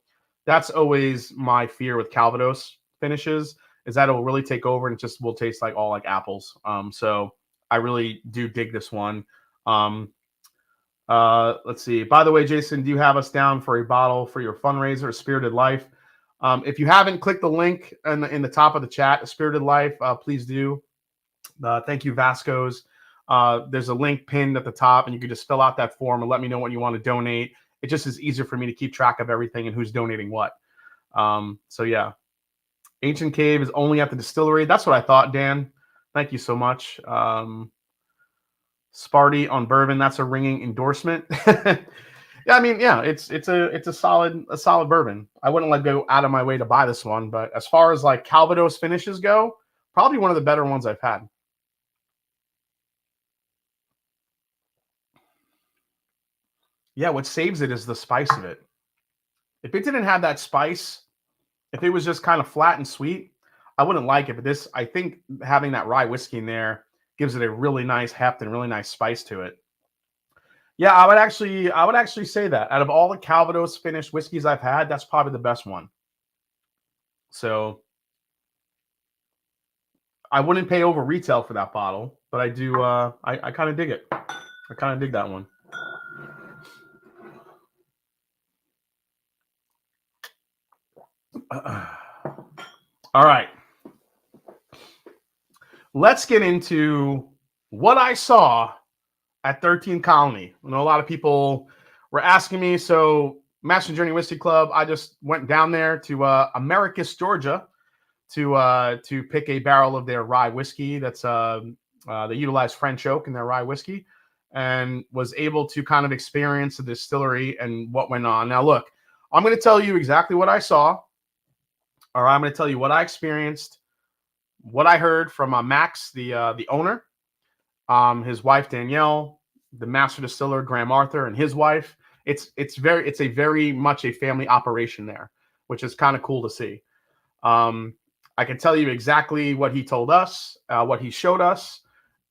that's always my fear with Calvados finishes, is that it will really take over and it just will taste like all like apples. So I really do dig this one. Let's see. By the way, Jason, do you have us down for a bottle for your fundraiser, Spirited Life? If you haven't, click the link in the top of the chat, Spirited Life. Please do. Thank you, Vasco's. There's a link pinned at the top, and you can just fill out that form and let me know what you want to donate. It just is easier for me to keep track of everything and who's donating what. So yeah, Ancient Cave is only at the distillery. That's what I thought, Dan. Thank you so much. Sparty on bourbon. That's a ringing endorsement. Yeah, I mean, yeah, it's a solid bourbon. I wouldn't like go out of my way to buy this one, but as far as like Calvados finishes go, probably one of the better ones I've had. Yeah, what saves it is the spice of it. If it didn't have that spice, if it was just kind of flat and sweet, I wouldn't like it. But this, I think having that rye whiskey in there gives it a really nice heft and really nice spice to it. Yeah, I would actually say that out of all the Calvados finished whiskeys I've had, that's probably the best one. So I wouldn't pay over retail for that bottle, but I do. I kind of dig it. I kind of dig that one. All right. Let's get into what I saw at 13 Colony. I know a lot of people were asking me. So Master Journey Whiskey Club, I just went down there to Americus, Georgia, to pick a barrel of their rye whiskey. That's they utilize French oak in their rye whiskey, and was able to kind of experience the distillery and what went on. Now, look, I'm going to tell you exactly what I saw, or I'm going to tell you what I experienced, what I heard from Max, the owner, his wife Danielle, the master distiller Graham Arthur, and his wife. It's a very much a family operation there, which is kind of cool to see. I can tell you exactly what he told us, what he showed us,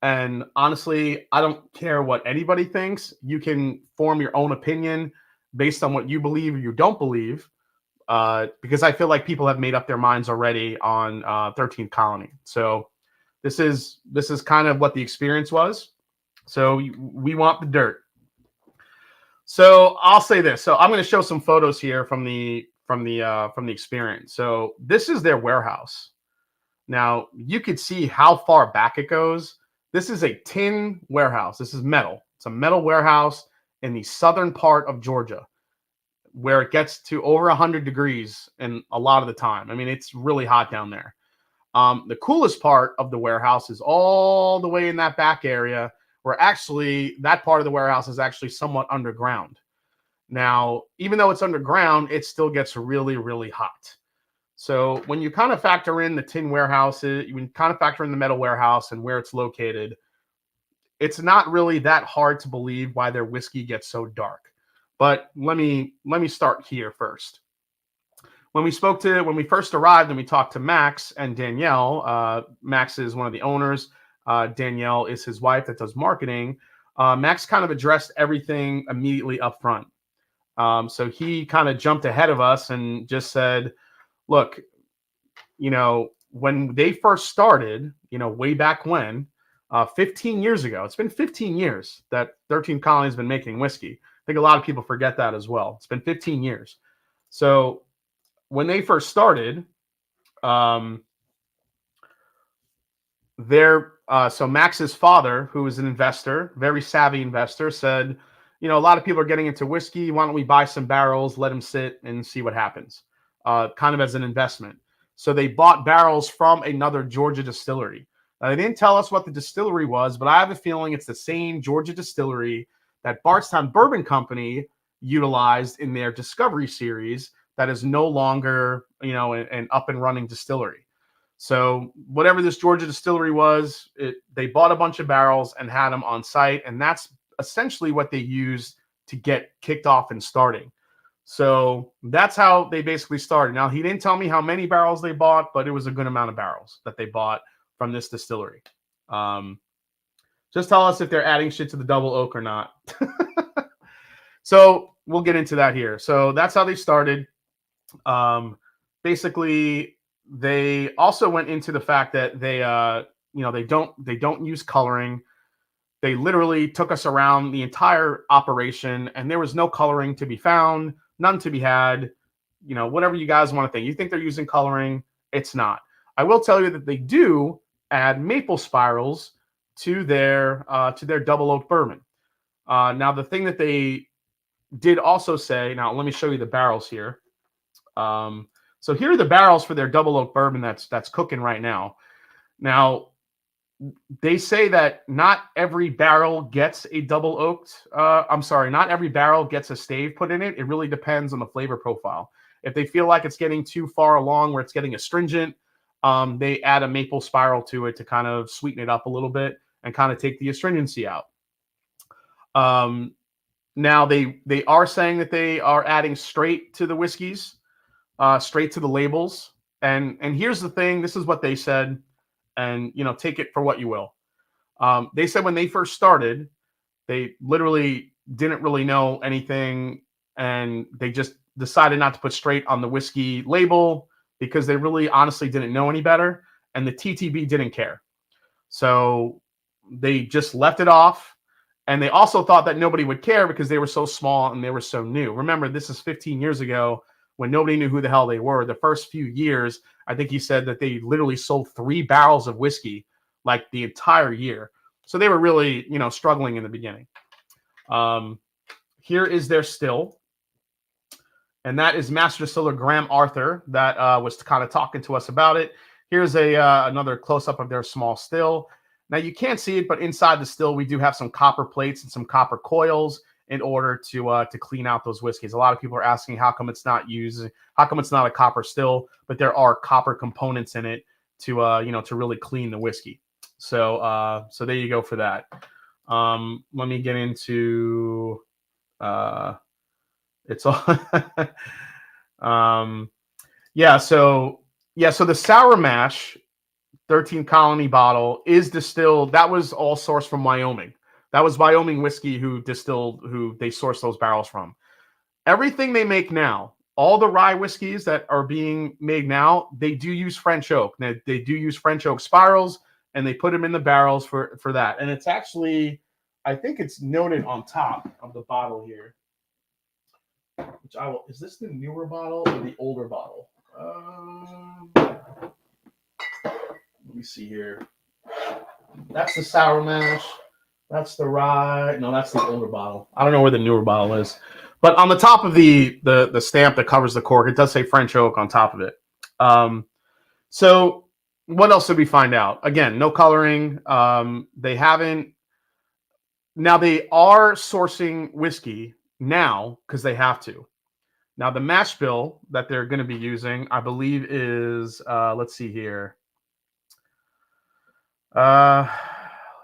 and honestly, I don't care what anybody thinks. You can form your own opinion based on what you believe or you don't believe, because I feel like people have made up their minds already on 13th Colony. So this is kind of what the experience was. So we want the dirt. So I'll say this. So I'm going to show some photos here from the experience. So this is their warehouse. Now you could see how far back it goes. This is a tin warehouse. This is metal. It's a metal warehouse in the southern part of Georgia, where it gets to over 100 degrees and a lot of the time. I mean, it's really hot down there. The coolest part of the warehouse is all the way in that back area, where actually that part of the warehouse is actually somewhat underground. Now, even though it's underground, it still gets really, really hot. So when you kind of factor in the tin warehouses, you kind of factor in the metal warehouse and where it's located, it's not really that hard to believe why their whiskey gets so dark. But let me start here first. When we first arrived and we talked to Max and Danielle, Max is one of the owners. Danielle is his wife that does marketing. Max kind of addressed everything immediately up front. So he kind of jumped ahead of us and just said, look, when they first started, way back when, 15 years ago, it's been 15 years that 13 Colony has been making whiskey. I think a lot of people forget that as well. It's been 15 years. So when they first started, so Max's father, who was an investor, very savvy investor, said, a lot of people are getting into whiskey. Why don't we buy some barrels, let them sit and see what happens, kind of as an investment. So they bought barrels from another Georgia distillery. Now, they didn't tell us what the distillery was, but I have a feeling it's the same Georgia distillery that Bardstown Bourbon Company utilized in their Discovery series that is no longer, an up and running distillery. So whatever this Georgia distillery was, they bought a bunch of barrels and had them on site. And that's essentially what they used to get kicked off and starting. So that's how they basically started. Now, he didn't tell me how many barrels they bought, but it was a good amount of barrels that they bought from this distillery. Just tell us if they're adding shit to the double oak or not. So we'll get into that here. So that's how they started. Basically, they also went into the fact that they don't use coloring. They literally took us around the entire operation, and there was no coloring to be found, none to be had. Whatever you guys want to think. You think they're using coloring? It's not. I will tell you that they do add maple spirals to their double oak bourbon. Now, the thing that they did also say. Now, let me show you the barrels here. So here are the barrels for their double oak bourbon that's cooking right now. Now, they say that not every barrel gets a double oaked. Not every barrel gets a stave put in it. It really depends on the flavor profile. If they feel like it's getting too far along where it's getting astringent, they add a maple spiral to it to kind of sweeten it up a little bit and kind of take the astringency out. Now they are saying that they are adding straight to the whiskeys, straight to the labels. And here's the thing. This is what they said. And, take it for what you will. They said when they first started, they literally didn't really know anything. And they just decided not to put straight on the whiskey label because they really honestly didn't know any better. And the TTB didn't care. So they just left it off. And they also thought that nobody would care because they were so small and they were so new. Remember, this is 15 years ago when nobody knew who the hell they were. The first few years, I think he said that they literally sold 3 barrels of whiskey like the entire year. So they were really, struggling in the beginning. Here is their still. And that is Master Distiller Graham Arthur that was kind of talking to us about it. Here's another close-up of their small still. Now, you can't see it, but inside the still, we do have some copper plates and some copper coils in order to clean out those whiskeys. A lot of people are asking how come it's not a copper still, but there are copper components in it to really clean the whiskey. So there you go for that. Let me get into it's all so the sour mash 13 Colony bottle is distilled. That was all sourced from Wyoming. That was Wyoming whiskey who they sourced those barrels from. everything they make now, all the rye whiskeys that are being made now, they do use French oak. They do use French oak spirals, and they put them in the barrels for that. And it's actually, I think it's noted on top of the bottle here. Which I will. Is this the newer bottle or the older bottle? Let me see here. That's the sour mash. That's the rye. No, that's the older bottle. I don't know where the newer bottle is. But on the top of the stamp that covers the cork, it does say French oak on top of it. So what else did we find out? Again, no coloring. They haven't. Now they are sourcing whiskey now because they have to. Now the mash bill that they're going to be using, I believe, is let's see here. Let's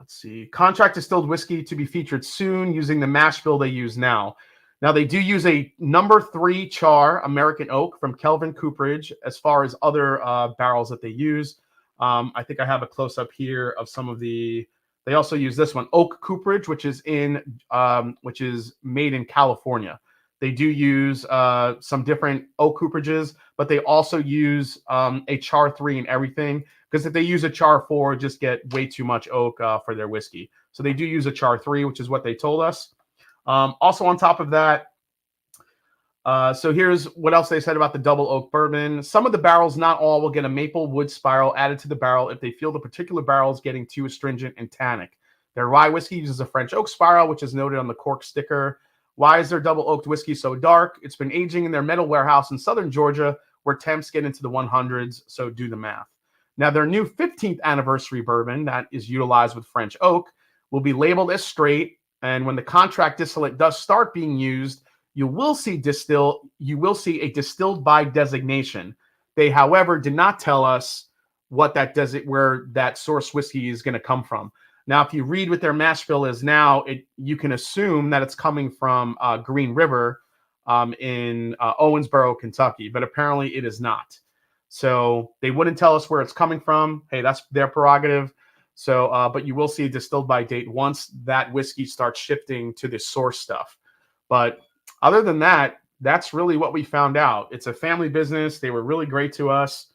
see. Contract distilled whiskey to be featured soon using the mash bill they use now. Now, they do use a number 3 char American oak from Kelvin Cooperage as far as other barrels that they use. I think I have a close-up here of some of the... They also use this one, Oak Cooperage, which is made in California. They do use some different oak cooperages, but they also use a char 3 and everything, because if they use a char 4, just get way too much oak for their whiskey. So they do use a char 3, which is what they told us. Also on top of that, so here's what else they said about the double oak bourbon. Some of the barrels, not all, will get a maple wood spiral added to the barrel if they feel the particular barrel is getting too astringent and tannic. Their rye whiskey uses a French oak spiral, which is noted on the cork sticker. Why is their double oaked whiskey so dark? It's been aging in their metal warehouse in southern Georgia, where temps get into the 100s, so do the math. Now, their new 15th anniversary bourbon that is utilized with French oak will be labeled as straight, and when the contract distillate does start being used, you will see a distilled by designation. They, however, did not tell us what that where that source whiskey is going to come from. Now, if you read what their mash bill is now, you can assume that it's coming from Green River in Owensboro, Kentucky, but apparently it is not. So they wouldn't tell us where it's coming from. Hey, that's their prerogative. So, but you will see a distilled by date once that whiskey starts shifting to the source stuff. But other than that, that's really what we found out. It's a family business. They were really great to us.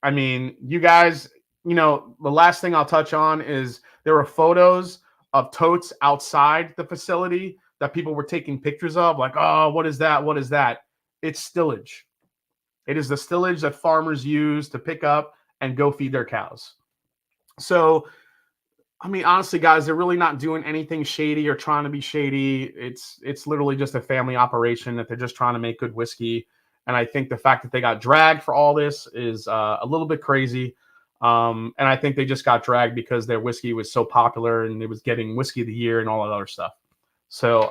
I mean, you guys, the last thing I'll touch on is there were photos of totes outside the facility that people were taking pictures of, like, oh, what is that? What is that? It's stillage. It is the stillage that farmers use to pick up and go feed their cows. So, I mean, honestly, guys, they're really not doing anything shady or trying to be shady. It's literally just a family operation that they're just trying to make good whiskey. And I think the fact that they got dragged for all this is a little bit crazy. And I think they just got dragged because their whiskey was so popular and it was getting whiskey of the year and all that other stuff. So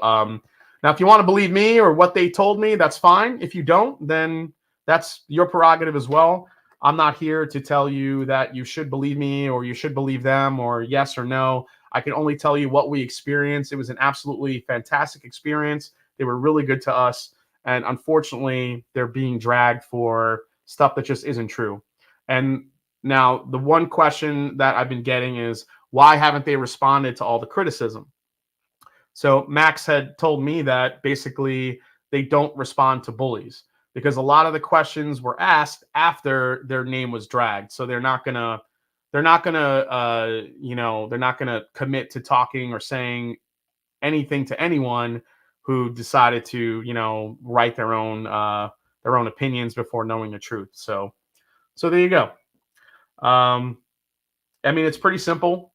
now, if you want to believe me or what they told me, that's fine. If you don't, then that's your prerogative as well. I'm not here to tell you that you should believe me or you should believe them or yes or no. I can only tell you what we experienced. It was an absolutely fantastic experience. They were really good to us. And unfortunately, they're being dragged for stuff that just isn't true. And now the one question that I've been getting is, why haven't they responded to all the criticism? So Max had told me that basically they don't respond to bullies, because a lot of the questions were asked after their name was dragged. So they're not gonna commit to talking or saying anything to anyone who decided to, write their own opinions before knowing the truth. So there you go. I mean, it's pretty simple.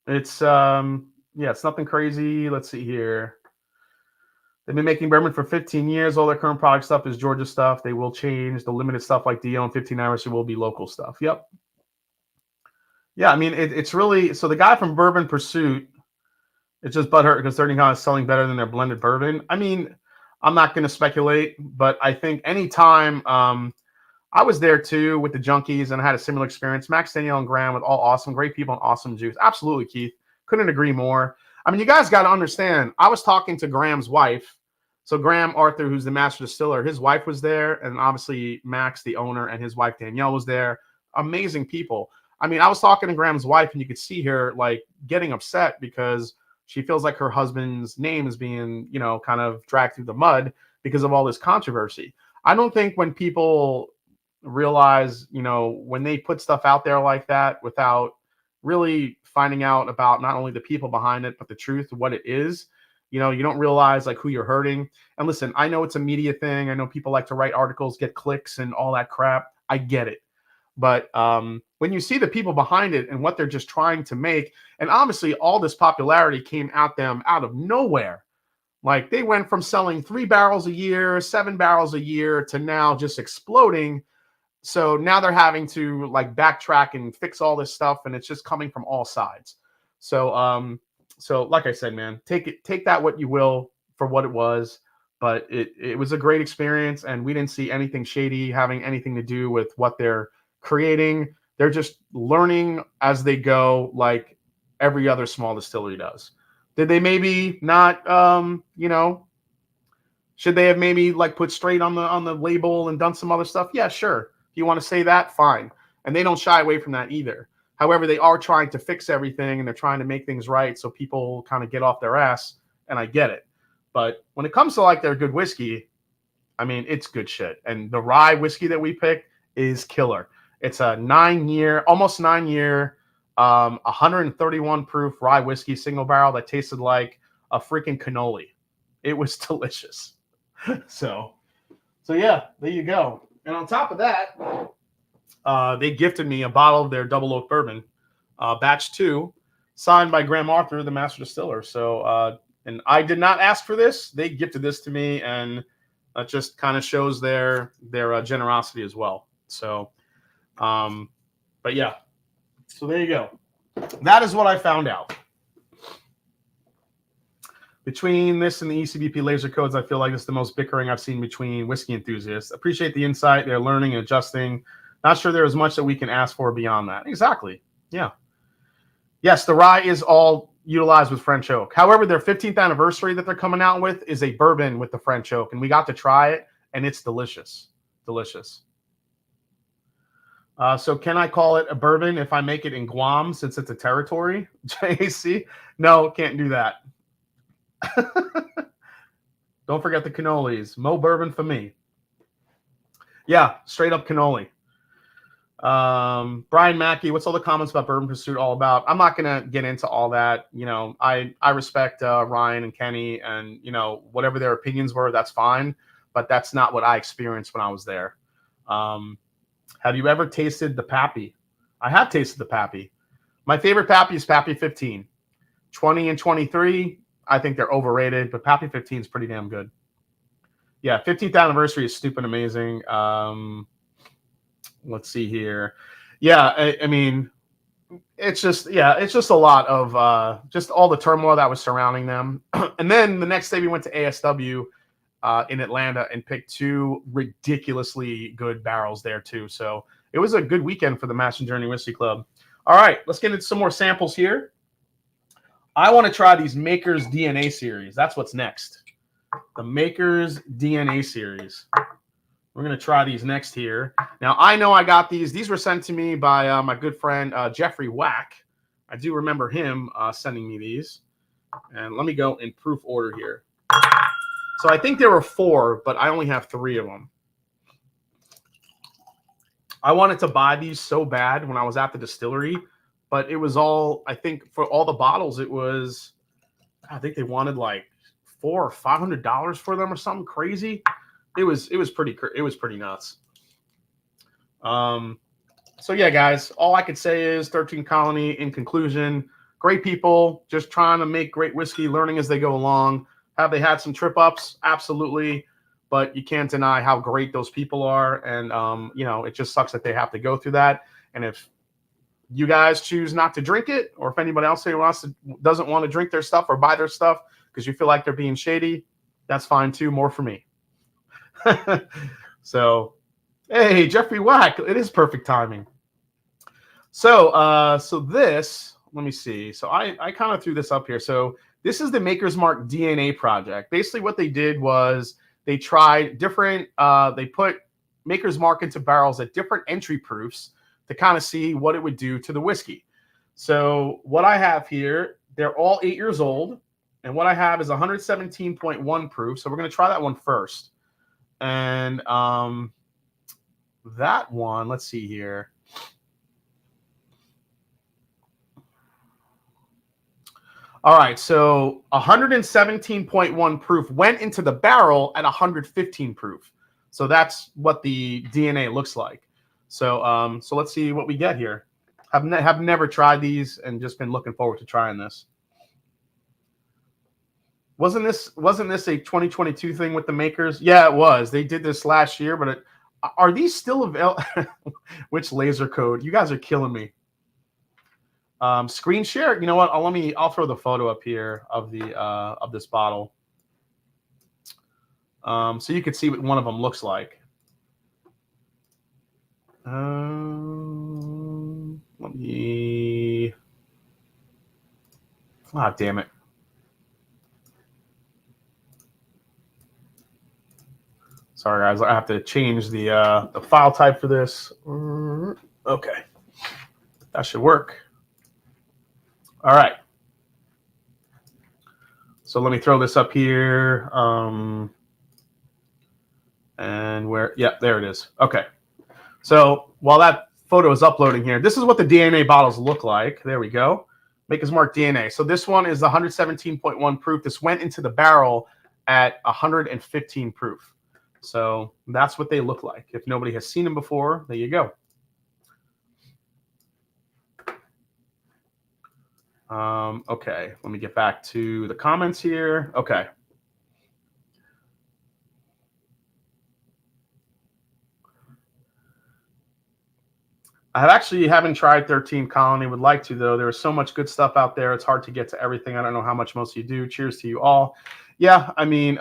It's it's nothing crazy. Let's see here. They've been making bourbon for 15 years. All their current product stuff is Georgia stuff. They will change. The limited stuff like DO and 15 anniversary will be local stuff. Yep. Yeah, I mean, it's really... So the guy from Bourbon Pursuit, it's just butthurt because 30 Count is selling better than their blended bourbon. I mean, I'm not going to speculate, but I think anytime... I was there too with the Junkies and I had a similar experience. Max, Danielle, and Graham with all awesome, great people and awesome juice. Absolutely, Keith. Couldn't agree more. I mean, you guys got to understand, I was talking to Graham's wife. So Graham Arthur, who's the master distiller, his wife was there. And obviously Max, the owner, and his wife Danielle was there. Amazing people. I mean, I was talking to Graham's wife and you could see her like getting upset because she feels like her husband's name is being, kind of dragged through the mud. because of all this controversy. I don't think when people realize, when they put stuff out there like that without really finding out about not only the people behind it, but the truth, what it is, you don't realize like who you're hurting. And listen, I know it's a media thing. I know people like to write articles, get clicks and all that crap. I get it. But when you see the people behind it and what they're just trying to make, and obviously all this popularity came at them out of nowhere. Like they went from selling 3 barrels a year, 7 barrels a year to now just exploding. So now they're having to like backtrack and fix all this stuff, and it's just coming from all sides. So so like I said, man, take that what you will for what it was, but it was a great experience, and we didn't see anything shady having anything to do with what they're creating. They're just learning as they go, like every other small distillery does. Did they maybe not should they have maybe like put straight on the label and done some other stuff? Yeah, sure. If you want to say that, fine. And they don't shy away from that either. However, they are trying to fix everything, and they're trying to make things right so people kind of get off their ass, and I get it. But when it comes to like their good whiskey, I mean, it's good shit. And the rye whiskey that we picked is killer. It's a 9-year, almost 9-year, 131 proof rye whiskey single barrel that tasted like a freaking cannoli. It was delicious. So yeah, there you go. And on top of that, they gifted me a bottle of their double oak bourbon, batch 2, signed by Graham Arthur, the master distiller. So, and I did not ask for this. They gifted this to me, and that just kind of shows their generosity as well. So, but yeah, so there you go. That is what I found out. Between this and the ECBP laser codes, I feel like it's the most bickering I've seen between whiskey enthusiasts. Appreciate the insight. They're learning and adjusting. Not sure there is much that we can ask for beyond that. Exactly. Yeah. Yes, the rye is all utilized with French oak. However, their 15th anniversary that they're coming out with is a bourbon with the French oak, and we got to try it, and it's delicious. Delicious. So can I call it a bourbon if I make it in Guam since it's a territory? JAC? No, can't do that. Don't forget the cannolis. Mo bourbon for me. Yeah, straight up cannoli. Brian Mackey, what's all the comments about Bourbon Pursuit all about? I'm not gonna get into all that. I respect Ryan and Kenny, and whatever their opinions were, that's fine. But that's not what I experienced when I was there. Have you ever tasted the Pappy? I have tasted the Pappy. My favorite Pappy is Pappy 15. 20 and 23, I think they're overrated, but Pappy 15 is pretty damn good. Yeah, 15th anniversary is stupid amazing. Let's see here. Yeah, I mean, it's just a lot of just all the turmoil that was surrounding them. And then the next day we went to ASW in Atlanta and picked 2 ridiculously good barrels there too. So it was a good weekend for the Mash and Journey Whiskey Club. All right, let's get into some more samples here. I want to try these Maker's DNA series. That's what's next. The Maker's DNA series. We're going to try these next here. Now, I know I got these. These were sent to me by my good friend, Jeffrey Wack. I do remember him sending me these. And let me go in proof order here. So I think there were 4, but I only have 3 of them. I wanted to buy these so bad when I was at the distillery, but it was all, I think for all the bottles, it was, I think they wanted like $400 or $500 for them or something crazy. It was pretty nuts. So yeah, guys, all I could say is 13 Colony in conclusion, great people, just trying to make great whiskey, learning as they go along. Have they had some trip ups? Absolutely. But you can't deny how great those people are. And, it just sucks that they have to go through that. And if you guys choose not to drink it, or if anybody else doesn't want to drink their stuff or buy their stuff because you feel like they're being shady, that's fine too. More for me. So, hey, Jeffrey Wack, it is perfect timing. So, this, let me see. So I kind of threw this up here. So this is the Maker's Mark DNA project. Basically what they did was they tried different, they put Maker's Mark into barrels at different entry proofs to kind of see what it would do to the whiskey. So what I have here, they're all 8 years old. And what I have is 117.1 proof. So we're going to try that one first. And that one, let's see here. All right, so 117.1 proof went into the barrel at 115 proof. So that's what the DNA looks like. So so let's see what we get here. Have never tried these and just been looking forward to trying this. Wasn't this a 2022 thing with the makers? Yeah, it was. They did this last year, but are these still available? Which laser code? You guys are killing me. Screen share. You know what? I'll throw the photo up here of the of this bottle, so you can see what one of them looks like. Let me. Ah, damn it. Sorry, guys. I have to change the file type for this. Okay, that should work. All right. So let me throw this up here. And where? Yeah, there it is. Okay. So while that photo is uploading here, this is what the DNA bottles look like. There we go. Maker's Mark DNA. So this one is 117.1 proof. This went into the barrel at 115 proof. So that's what they look like. If nobody has seen them before, there you go. Okay, let me get back to the comments here. Okay. I haven't tried 13 Colony. Would like to, though. There's so much good stuff out there. It's hard to get to everything. I don't know how much most of you do. Cheers to you all. Yeah, I mean,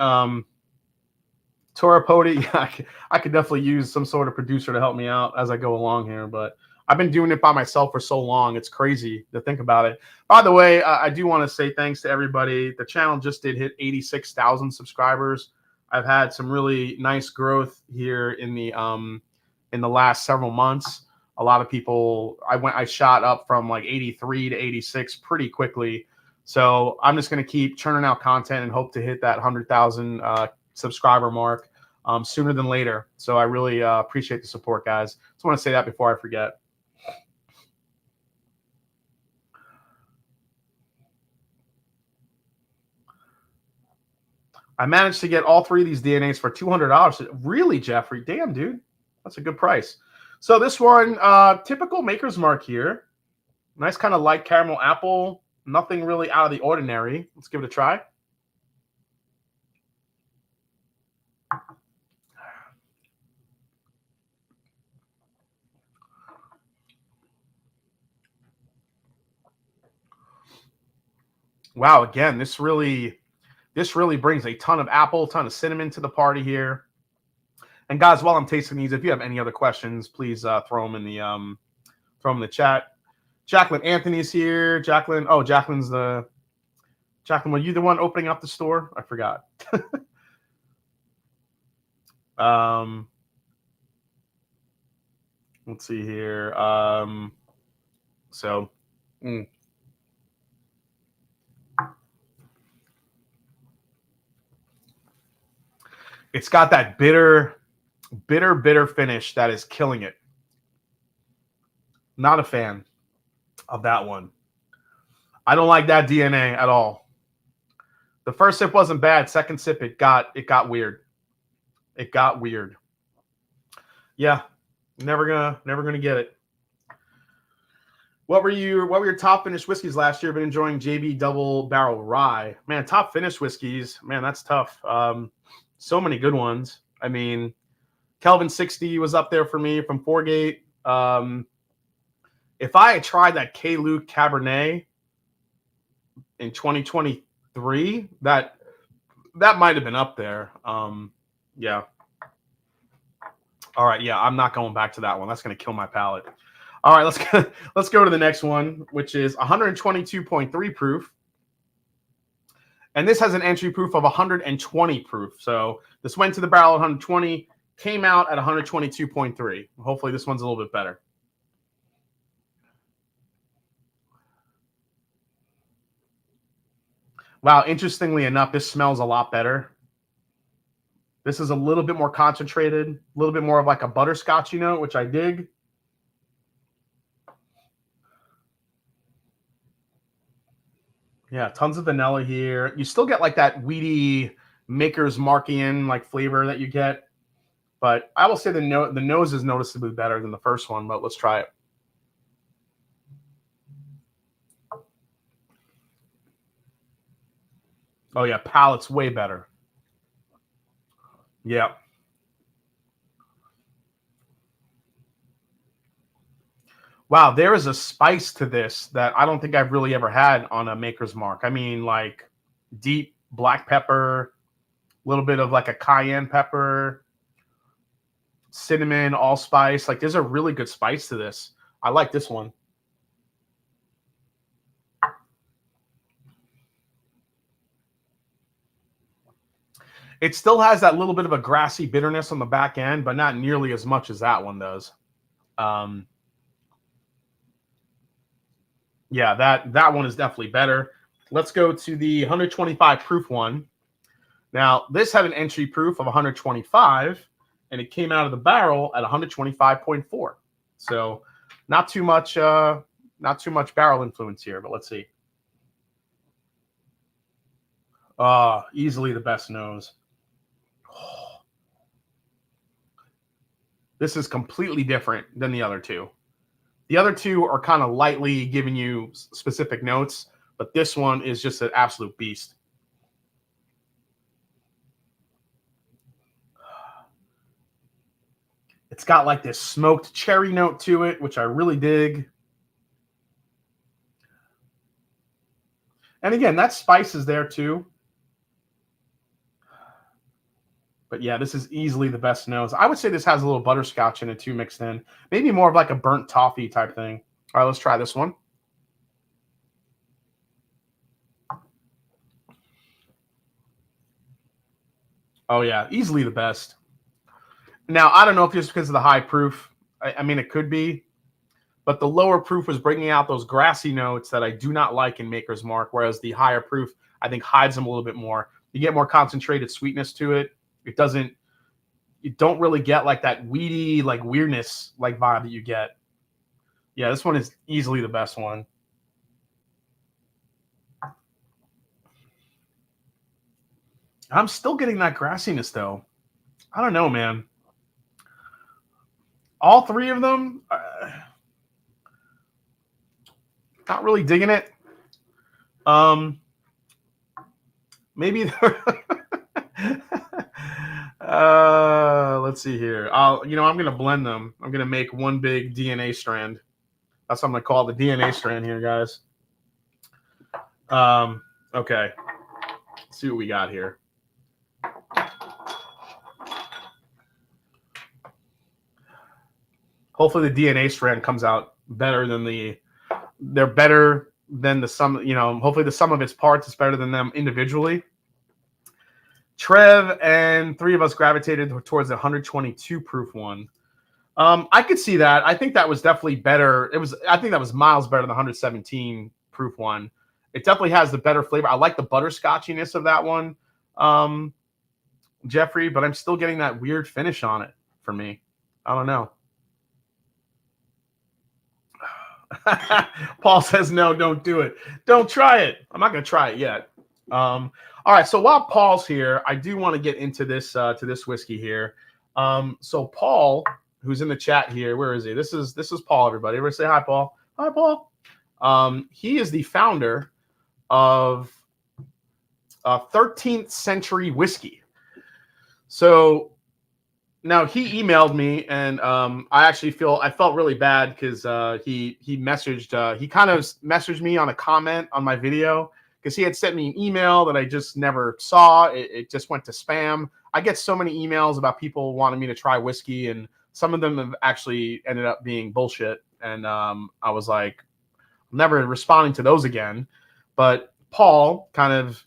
Tora Podi, yeah, I could definitely use some sort of producer to help me out as I go along here, but I've been doing it by myself for so long. It's crazy to think about it. By the way, I do want to say thanks to everybody. The channel just did hit 86,000 subscribers. I've had some really nice growth here in the last several months. A lot of people, I shot up from like 83 to 86 pretty quickly. So I'm just going to keep churning out content and hope to hit that 100,000 subscriber mark sooner than later. So I really appreciate the support, guys. Just want to say that before I forget. I managed to get all three of these DNAs for $200. Really, Jeffrey? Damn, dude. That's a good price. So this one, typical Maker's Mark here. Nice kind of light caramel apple. Nothing really out of the ordinary. Let's give it a try. Wow, again, this really brings a ton of apple, ton of cinnamon to the party here. And guys, while I'm tasting these, if you have any other questions, please throw them in the chat. Jacqueline Anthony's here. Jacqueline, Jacqueline, were you the one opening up the store? I forgot. Let's see here. It's got that bitter finish that is killing it. Not a fan of that one. I don't like that DNA at all. The first sip wasn't bad. Second sip, it got weird. It got weird. Yeah, never gonna get it. What were your top finished whiskeys last year? Been enjoying JB Double Barrel Rye. Man, top finished whiskeys. Man, that's tough. So many good ones. I mean, Kelvin 60 was up there for me from Foregate. If I had tried that K. Luke Cabernet in 2023, that might have been up there. Yeah. All right. Yeah, I'm not going back to that one. That's going to kill my palate. All right, let's go to the next one, which is 122.3 proof. And this has an entry proof of 120 proof. So this went to the barrel at 120, came out at 122.3. Hopefully this one's a little bit better. Wow, interestingly enough, this smells a lot better. This is a little bit more concentrated, a little bit more of like a butterscotchy note, which I dig. Yeah, tons of vanilla here. You still get like that weedy Maker's Markian like flavor that you get. But I will say the nose is noticeably better than the first one, but let's try it. Oh yeah, palate's way better. Yeah. Wow, there is a spice to this that I don't think I've really ever had on a Maker's Mark. I mean, like deep black pepper, a little bit of like a cayenne pepper, cinnamon, allspice. Like there's a really good spice to this. I like this one. It still has that little bit of a grassy bitterness on the back end, but not nearly as much as that one does. Yeah, that one is definitely better. Let's go to the 125 proof one. Now, this had an entry proof of 125, and it came out of the barrel at 125.4. So, not too much barrel influence here, but let's see. Easily the best nose. Oh. This is completely different than the other two. The other two are kind of lightly giving you specific notes, but this one is just an absolute beast. It's got like this smoked cherry note to it, which I really dig. And again, that spice is there too. But yeah, this is easily the best nose. I would say this has a little butterscotch in it too mixed in. Maybe more of like a burnt toffee type thing. All right, let's try this one. Oh yeah, easily the best. Now, I don't know if it's because of the high proof. I mean, it could be. But the lower proof was bringing out those grassy notes that I do not like in Maker's Mark, whereas the higher proof, I think, hides them a little bit more. You get more concentrated sweetness to it. You don't really get like that weedy, like weirdness, like vibe that you get. Yeah, this one is easily the best one. I'm still getting that grassiness though. I don't know, man. All three of them, not really digging it. Maybe let's see here. I'm gonna blend them. I'm gonna make one big DNA strand. That's what I'm gonna call the DNA strand here, guys. Okay. Let's see what we got here. Hopefully the DNA strand comes out better than they're better than the sum, hopefully the sum of its parts is better than them individually. Trev and three of us gravitated towards the 122 proof one. I could see that. I think that was definitely better. I think that was miles better than the 117 proof one. It definitely has the better flavor. I like the butterscotchiness of that one, Jeffrey, but I'm still getting that weird finish on it for me. I don't know. Paul says, no, don't do it. Don't try it. I'm not going to try it yet. All right. So while Paul's here, I do want to get into this whiskey here. So Paul, who's in the chat here, where is he? This is Paul, everybody. Everybody say hi, Paul. Hi, Paul. He is the founder of 13th Century Whiskey. So now he emailed me, and I felt really bad because he kind of messaged me on a comment on my video because he had sent me an email that I just never saw. It just went to spam. I get so many emails about people wanting me to try whiskey, and some of them have actually ended up being bullshit. And I was like, never responding to those again. But Paul kind of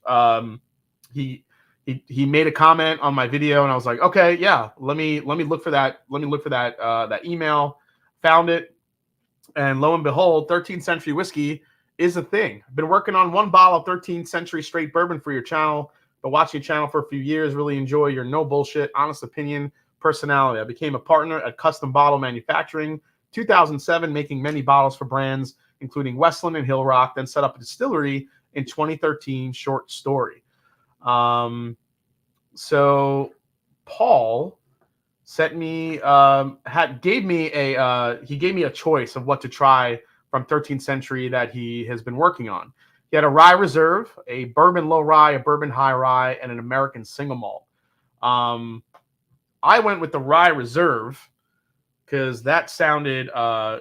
he made a comment on my video, and I was like, okay, yeah, let me look for that. Let me look for that email. Found it, and lo and behold, 13th Century Whiskey is a thing. I've been working on one bottle of 13th Century straight bourbon for your channel Been watching your channel for a few years. Really enjoy your no bullshit, honest opinion, personality. I became a partner at Custom Bottle Manufacturing 2007, making many bottles for brands including Westland and Hill Rock. Then set up a distillery in 2013. Short story. So Paul sent me gave me a choice of what to try from 13th Century that he has been working on. He had a rye reserve, a bourbon low rye, a bourbon high rye, and an American single malt. I went with the rye reserve because that sounded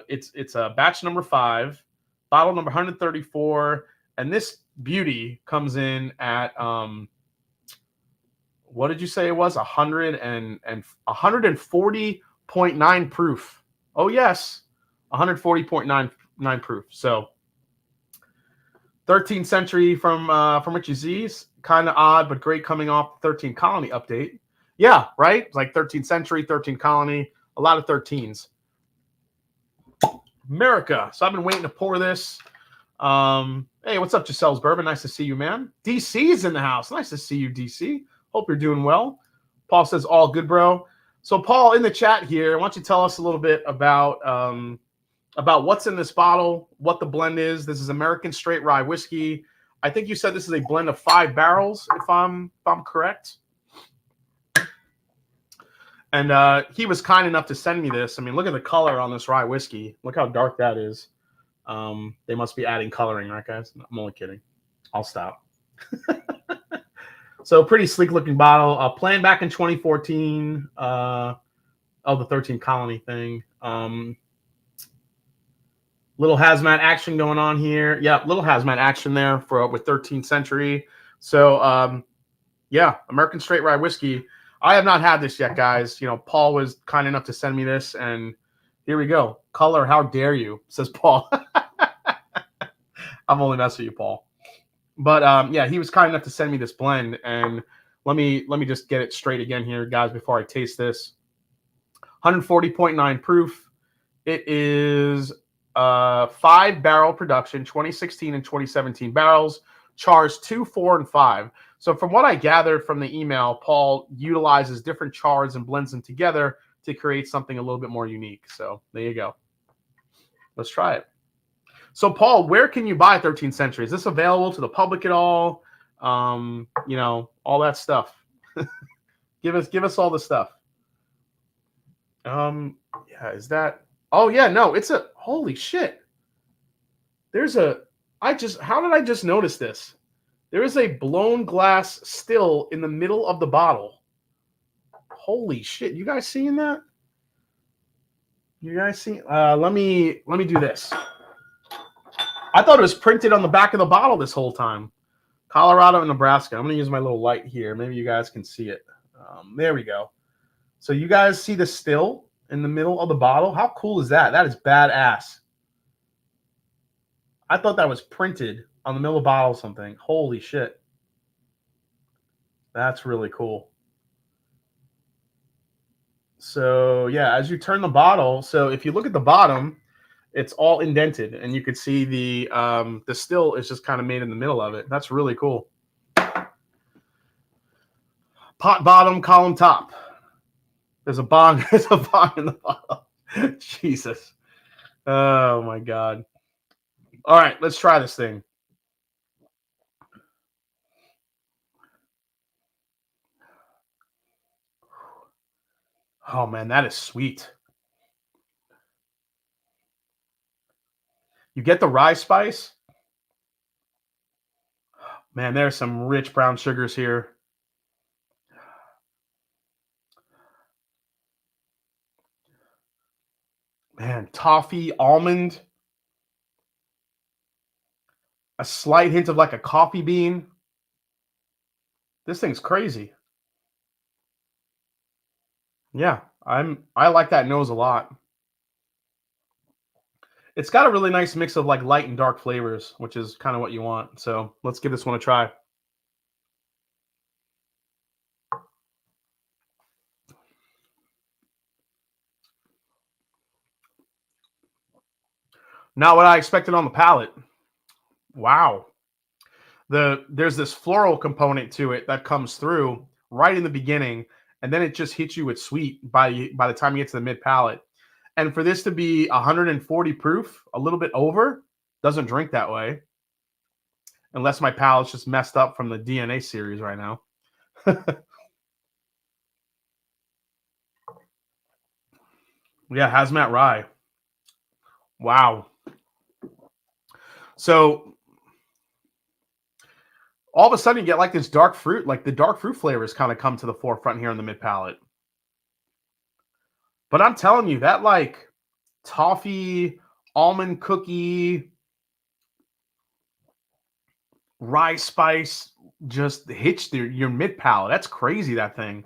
it's a batch number 5, bottle number 134, and this beauty comes in at what did you say it was? 140.9 proof. Oh yes, 140.99 proof. So 13th Century from Richie Z's, kind of odd but great, coming off the 13 Colony update. Yeah, right. It's like 13th Century, 13 Colony, a lot of 13s. America. So I've been waiting to pour this. Hey, what's up, Giselle's Bourbon? Nice to see you, man. DC's in the house. Nice to see you, DC. Hope you're doing well. Paul says, all good, bro. So, Paul, in the chat here, why don't you tell us a little bit about what's in this bottle, what the blend is. This is American Straight Rye Whiskey. I think you said this is a blend of 5 barrels, if I'm correct. And he was kind enough to send me this. I mean, look at the color on this rye whiskey. Look how dark that is. They must be adding coloring, right, guys? I'm only kidding. I'll stop. So pretty sleek looking bottle. Planned back in 2014. The 13 Colony thing. Little hazmat action going on here. Yeah, little hazmat action there with 13th Century. So yeah, American Straight Rye Whiskey. I have not had this yet, guys. You know, Paul was kind enough to send me this, and here we go. Color, how dare you, says Paul. I'm only messing with you, Paul. But yeah, he was kind enough to send me this blend, and let me just get it straight again here, guys, before I taste this. 140.9 proof. It is 5-barrel production, 2016 and 2017 barrels, chars 2, 4, and 5. So from what I gathered from the email, Paul utilizes different chars and blends them together to create something a little bit more unique. So there you go. Let's try it. So, Paul, where can you buy 13th Century? Is this available to the public at all? You know, all that stuff. give us all the stuff. Yeah, is that? Oh yeah, no, it's a holy shit. There's a. How did I just notice this? There is a blown glass still in the middle of the bottle. Holy shit! You guys seeing that? You guys see? Let me do this. I thought it was printed on the back of the bottle this whole time. Colorado and Nebraska. I'm going to use my little light here. Maybe you guys can see it. There we go. So you guys see the still in the middle of the bottle? How cool is that? That is badass. I thought that was printed on the middle of the bottle or something. Holy shit. That's really cool. So yeah, as you turn the bottle, so if you look at the bottom, it's all indented, and you could see the still is just kind of made in the middle of it. That's really cool. Pot bottom, column top. There's a bong. There's a bong in the bottle. Jesus. Oh my God. All right, let's try this thing. Oh man, that is sweet. You get the rye spice. Man, there's some rich brown sugars here. Man, toffee, almond. A slight hint of like a coffee bean. This thing's crazy. Yeah, I like that nose a lot. It's got a really nice mix of like light and dark flavors, which is kind of what you want. So let's give this one a try. Not what I expected on the palate. Wow. there's this floral component to it that comes through right in the beginning, and then it just hits you with sweet by the time you get to the mid palate. And for this to be 140 proof, a little bit over, doesn't drink that way. Unless my palate's just messed up from the DNA series right now. Yeah, Hazmat Rye. Wow. So all of a sudden you get like this dark fruit, like the dark fruit flavors kind of come to the forefront here in the mid palate. But I'm telling you, that like toffee, almond cookie, rye spice just hits your mid palate. That's crazy, that thing.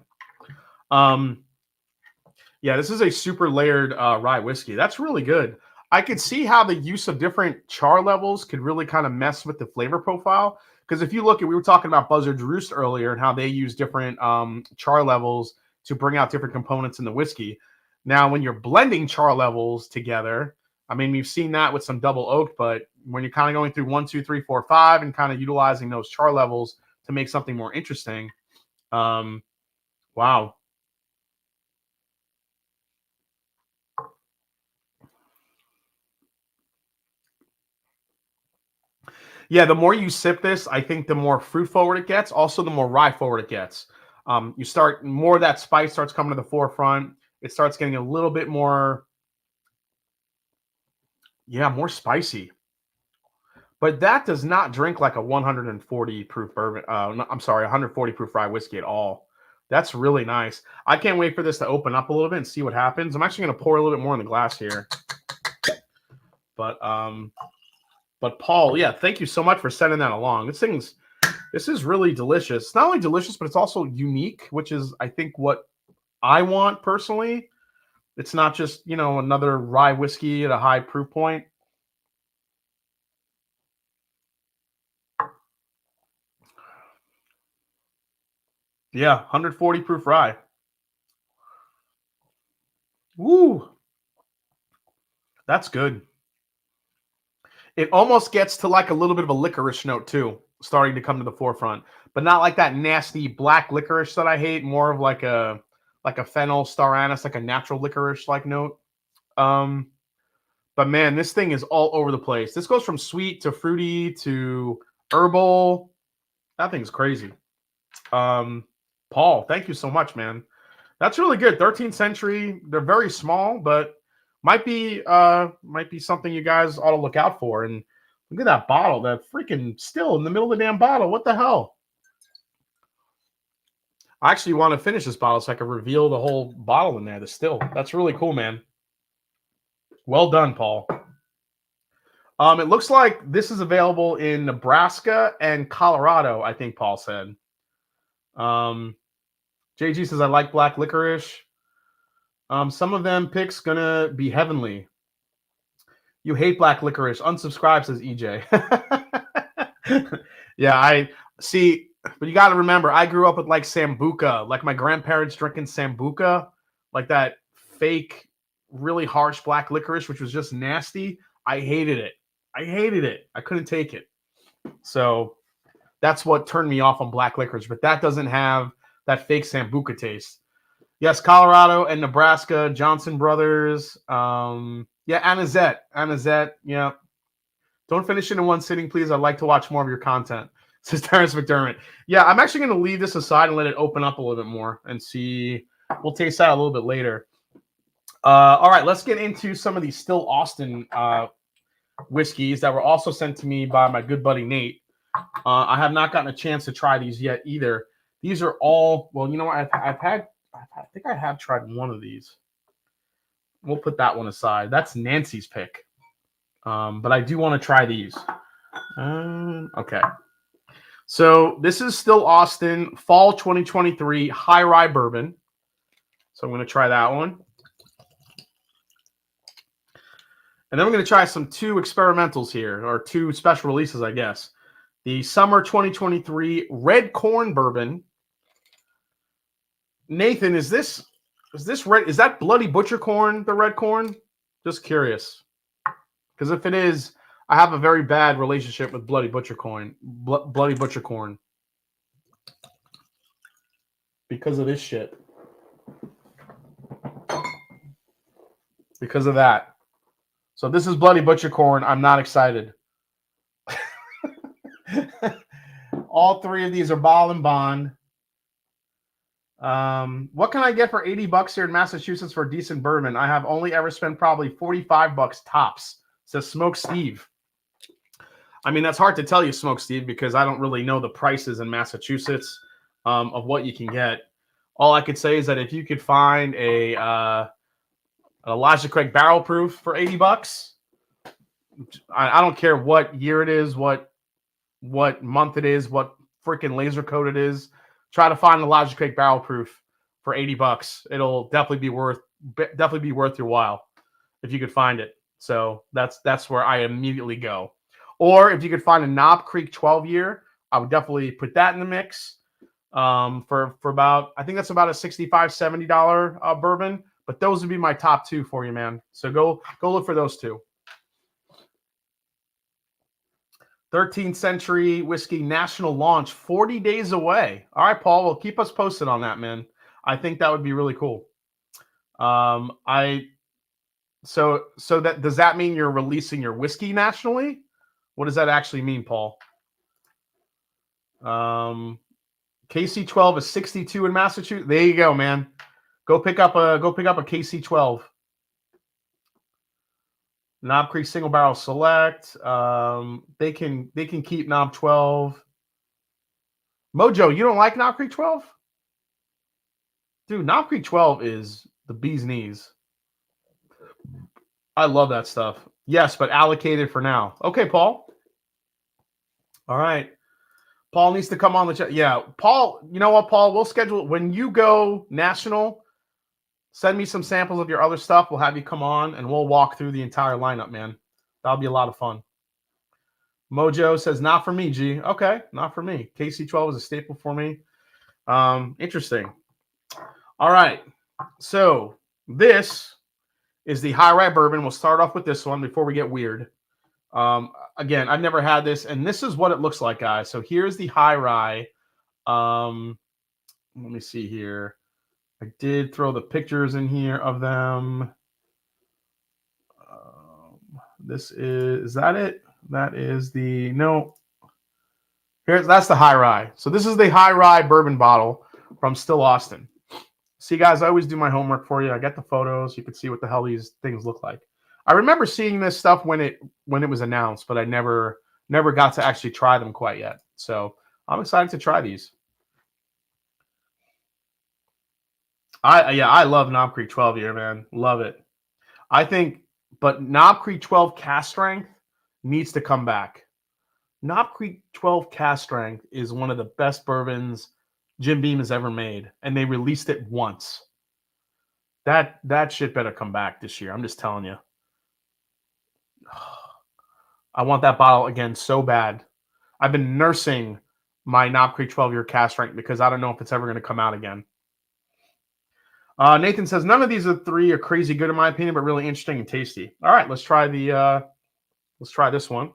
Yeah, this is a super layered rye whiskey. That's really good. I could see how the use of different char levels could really kind of mess with the flavor profile. Because if you look at, we were talking about Buzzard's Roost earlier and how they use different char levels to bring out different components in the whiskey. Now, when you're blending char levels together, I mean, we've seen that with some double oaked, but when you're kind of going through 1, 2, 3, 4, 5 and kind of utilizing those char levels to make something more interesting, wow. Yeah, the more you sip this, I think the more fruit forward it gets. Also, the more rye forward it gets. You start, more of that spice starts coming to the forefront. It starts getting a little bit more, yeah, more spicy. But that does not drink like a 140 proof bourbon. I'm sorry, 140 proof rye whiskey at all. That's really nice. I can't wait for this to open up a little bit and see what happens. I'm actually going to pour a little bit more in the glass here. But Paul, yeah, thank you so much for sending that along. This is really delicious. It's not only delicious, but it's also unique, which is, I think, what I want personally. It's not just, another rye whiskey at a high proof point. Yeah, 140 proof rye. Woo. That's good. It almost gets to like a little bit of a licorice note too, starting to come to the forefront, but not like that nasty black licorice that I hate. More of like a fennel star anise, like a natural licorice like note. But man, this thing is all over the place. This goes from sweet to fruity to herbal. That thing's crazy. Paul, thank you so much, man. That's really good. 13th century. They're very small, but might be something you guys ought to look out for. And look at that bottle, that freaking still in the middle of the damn bottle. What the hell? I actually want to finish this bottle so I can reveal the whole bottle in there, the still. That's really cool, man. Well done, Paul. It looks like this is available in Nebraska and Colorado, I think Paul said. JG says, I like black licorice. Some of them picks gonna be heavenly. You hate black licorice. Unsubscribe, says EJ. Yeah, I see, but you got to remember, I grew up with like Sambuca, like my grandparents drinking Sambuca, like that fake, really harsh black licorice, which was just nasty. I hated it. I couldn't take it. So that's what turned me off on black licorice. But that doesn't have that fake Sambuca taste. Yes, Colorado and Nebraska, Johnson Brothers. Yeah, Anazette. Yeah. Don't finish it in one sitting, please. I'd like to watch more of your content, says Terrence McDermott. Yeah, I'm actually going to leave this aside and let it open up a little bit more and see. We'll taste that a little bit later. All right, let's get into some of these Still Austin whiskeys that were also sent to me by my good buddy Nate. I have not gotten a chance to try these yet either. These are all, well, you know what? I think I have tried one of these. We'll put that one aside. That's Nancy's pick. But I do want to try these. Okay. So this is Still Austin Fall 2023 High Rye Bourbon. So I'm going to try that one. And then we're going to try two experimentals here, or two special releases, I guess. The Summer 2023 Red Corn Bourbon. Nathan, is this red? Is that Bloody Butcher Corn, the red corn? Just curious. Because if it is, I have a very bad relationship with Bloody Butcher Corn. Bloody Butcher Corn. Because of this shit. Because of that. So this is Bloody Butcher Corn. I'm not excited. All three of these are Ball and Bond. What can I get for $80 here in Massachusetts for a decent bourbon? I have only ever spent probably $45 tops, says Smoke Steve. I mean, that's hard to tell you, Smoke Steve, because I don't really know the prices in Massachusetts of what you can get. All I could say is that if you could find a Elijah Craig barrel proof for $80, I don't care what year it is, what month it is, what freaking laser coat it is. Try to find a Elijah Craig barrel proof for $80. It'll definitely be worth your while if you could find it. So that's where I immediately go. Or if you could find a Knob Creek 12 year, I would definitely put that in the mix. For about, I think that's about a $65, $70 bourbon. But those would be my top two for you, man. So go look for those two. 13th Century Whiskey National Launch, 40 days away. All right, Paul, well, keep us posted on that, man. I think that would be really cool. So that does that mean you're releasing your whiskey nationally? What does that actually mean, Paul? KC12 is 62 in Massachusetts. There you go, man. Go pick up a KC12. Knob Creek Single Barrel Select. They can keep Knob 12. Mojo, you don't like Knob Creek 12? Dude, Knob Creek 12 is the bee's knees. I love that stuff. Yes, but allocated for now. Okay, Paul. All right. Paul needs to come on the chat. Yeah, Paul, you know what, Paul? We'll schedule when you go national. Send me some samples of your other stuff. We'll have you come on and we'll walk through the entire lineup, man. That'll be a lot of fun. Mojo says, not for me, G. Okay, not for me. KC12 is a staple for me. Interesting. All right. So this is the high rye bourbon. We'll start off with this one before we get weird. Again, I've never had this, and this is what it looks like, guys. So here's the high rye. Let me see here. I did throw the pictures in here of them. This is that it? That is the no. That's the high rye. So this is the high rye bourbon bottle from Still Austin. See, guys, I always do my homework for you. I get the photos. You can see what the hell these things look like. I remember seeing this stuff when it was announced, but I never got to actually try them quite yet. So I'm excited to try these. I love Knob Creek 12 year, man. Love it. I think, but Knob Creek 12 cast strength needs to come back. Knob Creek 12 cast strength is one of the best bourbons Jim Beam has ever made, and they released it once. That shit better come back this year. I'm just telling you. I want that bottle again so bad. I've been nursing my Knob Creek 12 year cast strength because I don't know if it's ever going to come out again. Nathan says none of these three are crazy good in my opinion, but really interesting and tasty. All right, let's try this one.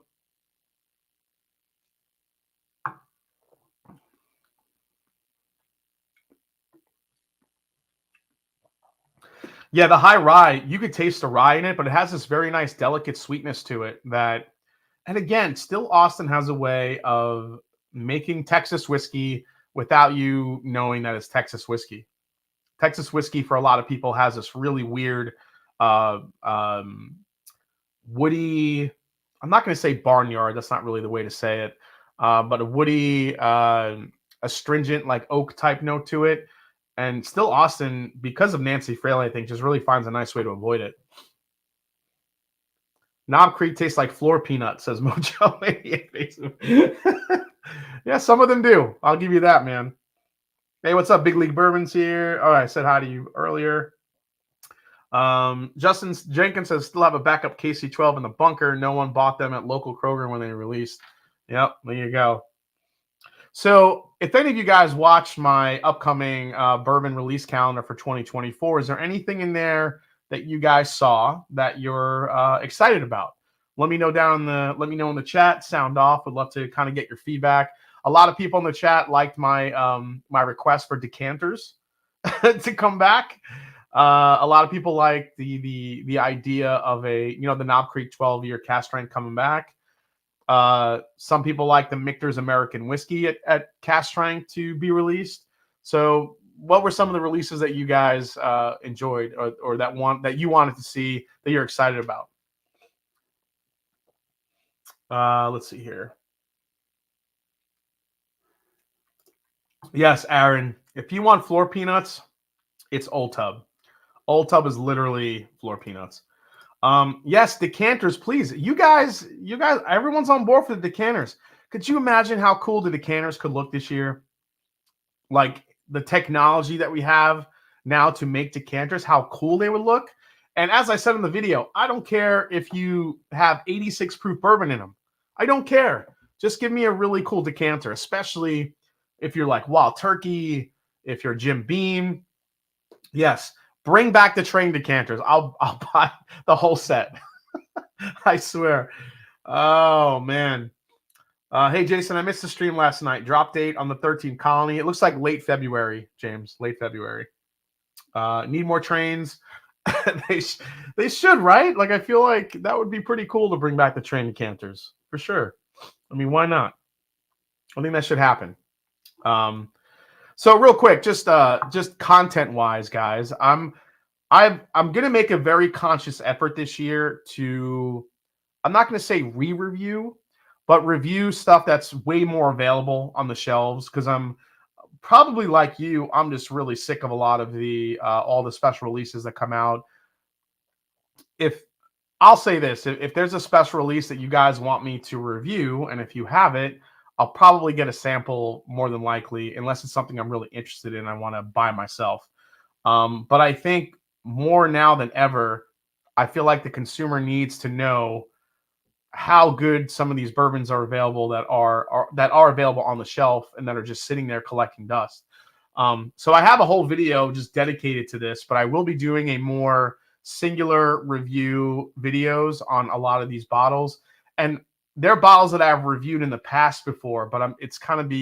Yeah, the high rye, you could taste the rye in it, but it has this very nice, delicate sweetness to it that, and again, Still Austin has a way of making Texas whiskey without you knowing that it's Texas whiskey. Texas whiskey, for a lot of people, has this really weird, woody, I'm not going to say barnyard, that's not really the way to say it, but a woody, astringent, like oak type note to it. And Still Austin, because of Nancy Fraley, I think, just really finds a nice way to avoid it. Knob Creek tastes like floor peanut, says Mojo. Yeah, some of them do. I'll give you that, man. Hey, what's up? Big League Bourbon's here. Oh, I said hi to you earlier. Justin Jenkins says, still have a backup KC12 in the bunker. No one bought them at local Kroger when they released. Yep, there you go. So if any of you guys watched my upcoming bourbon release calendar for 2024, is there anything in there that you guys saw that you're excited about? let me know in the chat. Sound off. Would love to kind of get your feedback. A lot of people in the chat liked my my request for decanters to come back. A lot of people like the idea of the Knob Creek 12-year cast strength coming back. Some people like the Michter's American Whiskey at cast strength to be released. So what were some of the releases that you guys enjoyed or that you wanted to see, that you're excited about? Let's see here. Yes, Aaron. If you want floor peanuts, it's Old Tub. Old Tub is literally floor peanuts. Yes, decanters, please. You guys, everyone's on board for the decanters. Could you imagine how cool the decanters could look this year? Like the technology that we have now to make decanters, how cool they would look. And as I said in the video, I don't care if you have 86 proof bourbon in them. I don't care. Just give me a really cool decanter, especially if you're like Wild Turkey, if you're Jim Beam. Yes, bring back the train decanters. I'll buy the whole set. I swear. Oh, man. Hey, Jason, I missed the stream last night. Drop date on the 13th Colony. It looks like late February, James. Late February. Need more trains. They should, right? Like, I feel like that would be pretty cool to bring back the train decanters. For sure. I mean, why not? I think that should happen. So real quick, just content-wise, guys, I'm gonna make a very conscious effort this year to, I'm not gonna say re-review, but review stuff that's way more available on the shelves, because I'm probably like you, I'm just really sick of a lot of the all the special releases that come out. If I'll say this, if there's a special release that you guys want me to review, and if you have it, I'll probably get a sample more than likely, unless it's something I'm really interested in, I want to buy myself. But I think more now than ever, I feel like the consumer needs to know how good some of these bourbons are available that are available on the shelf and that are just sitting there collecting dust. So I have a whole video just dedicated to this, but I will be doing a more singular review videos on a lot of these bottles. And they're bottles that I've reviewed in the past before, but I'm kind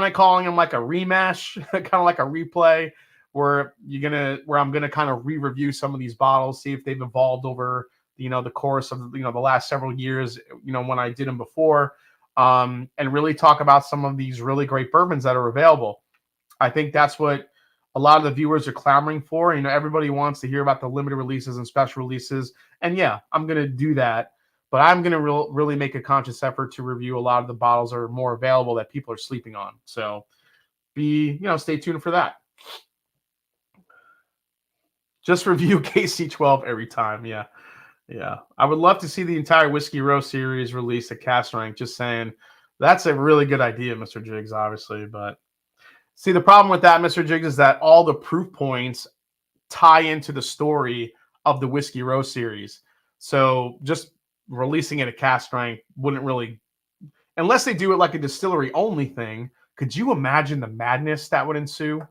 of calling them like a rematch, kind of like a replay, where I'm gonna kind of re-review some of these bottles, see if they've evolved over the course of the last several years, when I did them before, and really talk about some of these really great bourbons that are available. I think that's what a lot of the viewers are clamoring for. Everybody wants to hear about the limited releases and special releases, and yeah, I'm gonna do that. But I'm going to really make a conscious effort to review a lot of the bottles that are more available that people are sleeping on. So stay tuned for that. Just review KC12 every time. Yeah. I would love to see the entire Whiskey Row series released at cast strength. Just saying, that's a really good idea, Mr. Jiggs, obviously. But see, the problem with that, Mr. Jiggs, is that all the proof points tie into the story of the Whiskey Row series. So just releasing it at cast strength wouldn't really, unless they do it like a distillery only thing. Could you imagine the madness that would ensue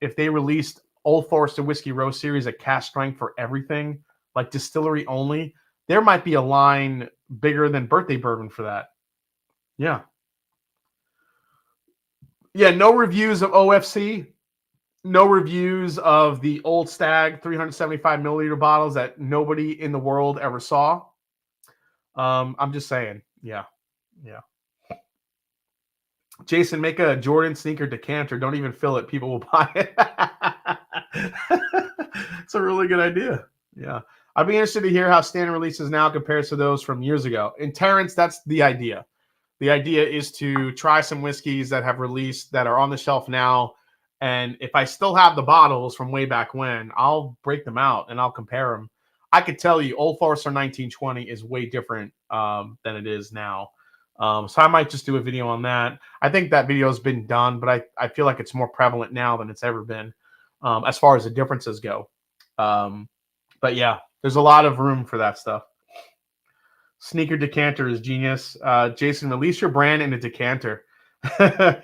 if they released Old Forester Whiskey Row series at cast strength for everything, like distillery only? There might be a line bigger than birthday bourbon for that. Yeah, no reviews of OFC, no reviews of the Old Stag 375 milliliter bottles that nobody in the world ever saw. I'm just saying, yeah. Jason, make a Jordan sneaker decanter. Don't even fill it. People will buy it. It's a really good idea. Yeah. I'd be interested to hear how standard releases now compares to those from years ago. And Terrence, that's the idea. The idea is to try some whiskeys that have released that are on the shelf now. And if I still have the bottles from way back when, I'll break them out and I'll compare them. I could tell you Old Forester 1920 is way different than it is now. So I might just do a video on that. I think that video has been done, but I feel like it's more prevalent now than it's ever been as far as the differences go. But yeah, there's a lot of room for that stuff. Sneaker decanter is genius. Jason, release your brand in a decanter. A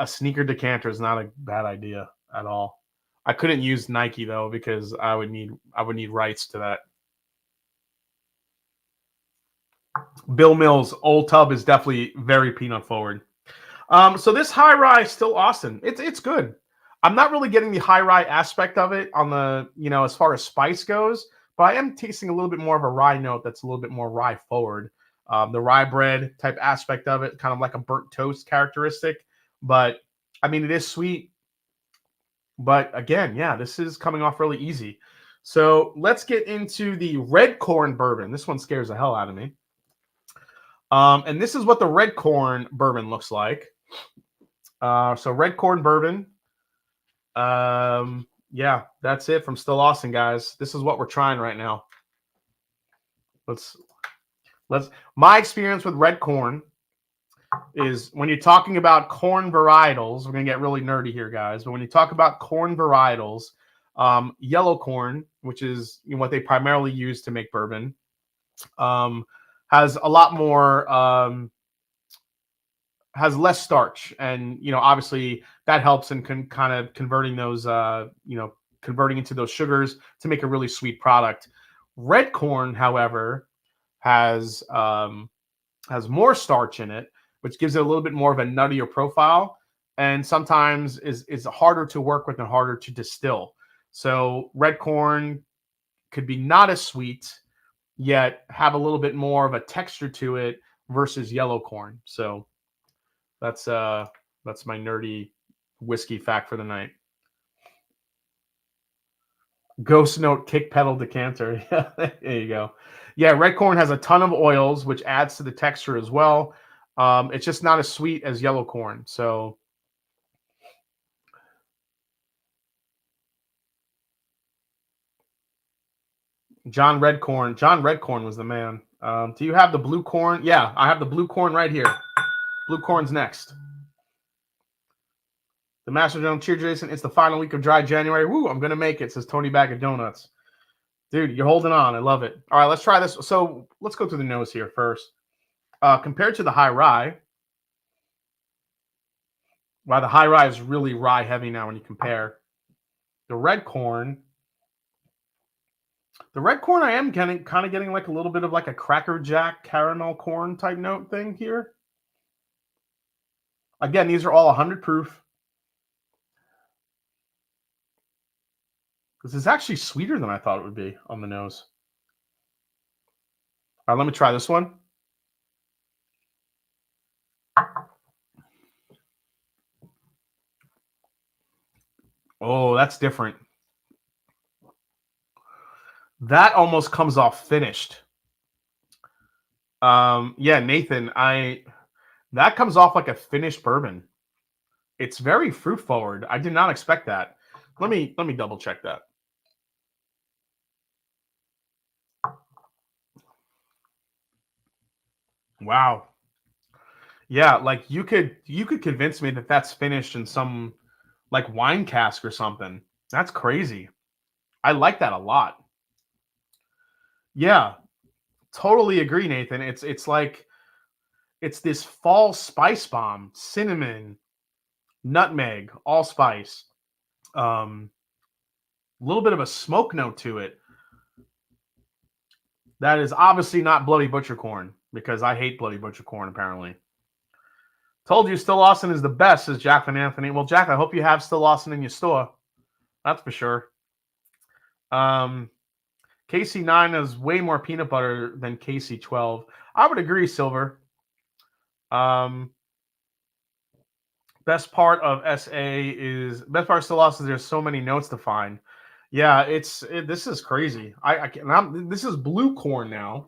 sneaker decanter is not a bad idea at all. I couldn't use Nike though, because I would need rights to that. Bill Mills Old Tub is definitely very peanut forward. So this high rye still Austin. It's good. I'm not really getting the high rye aspect of it on the, as far as spice goes, but I am tasting a little bit more of a rye note that's a little bit more rye forward. The rye bread type aspect of it, kind of like a burnt toast characteristic. But I mean, it is sweet. But again, yeah, this is coming off really easy. So let's get into the red corn bourbon. This one scares the hell out of me. And this is what the red corn bourbon looks like. So red corn bourbon. Yeah, that's it from Still Austin, guys. This is what we're trying right now. Let's my experience with red corn is when you're talking about corn varietals, we're gonna get really nerdy here, guys. But when you talk about corn varietals, yellow corn, which is what they primarily use to make bourbon, has a lot more has less starch, and obviously that helps in kind of converting those converting into those sugars to make a really sweet product. Red corn, however, has more starch in it, which gives it a little bit more of a nuttier profile, and sometimes is harder to work with and harder to distill. So red corn could be not as sweet, yet have a little bit more of a texture to it versus yellow corn. So that's my nerdy whiskey fact for the night. Ghost note kick pedal decanter. Yeah, there you go. Yeah, red corn has a ton of oils, which adds to the texture as well. It's just not as sweet as yellow corn. So John Redcorn was the man. Do you have the blue corn? Yeah, I have the blue corn right here. Blue corn's next. The Master Drum, cheer, Jason. It's the final week of dry January. Woo, I'm going to make it, says Tony Bag of Donuts. Dude, you're holding on. I love it. All right, let's try this. So let's go through the nose here first. Compared to the high rye, wow, the high rye is really rye heavy now when you compare. The red corn, I am kind of getting like a little bit of like a Cracker Jack caramel corn type note thing here. Again, these are all 100 proof. This is actually sweeter than I thought it would be on the nose. All right, let me try this one. Oh, that's different. That almost comes off finished. Yeah, Nathan, that comes off like a finished bourbon. It's very fruit forward. I did not expect that. Let me double check that. Wow. Yeah, like you could convince me that that's finished in some like wine cask or something. That's crazy. I like that a lot. Yeah, totally agree, Nathan. It's like it's this fall spice bomb, cinnamon, nutmeg, allspice. A little bit of a smoke note to it. That is obviously not Bloody Butcher Corn, because I hate Bloody Butcher Corn, apparently. Told you Still Austin is the best, says Jacqueline Anthony. Well, Jack, I hope you have Still Austin in your store. That's for sure. KC9 is way more peanut butter than KC12. I would agree, Silver. Best part of Still Austin is there's so many notes to find. Yeah, this is crazy. This is blue corn now.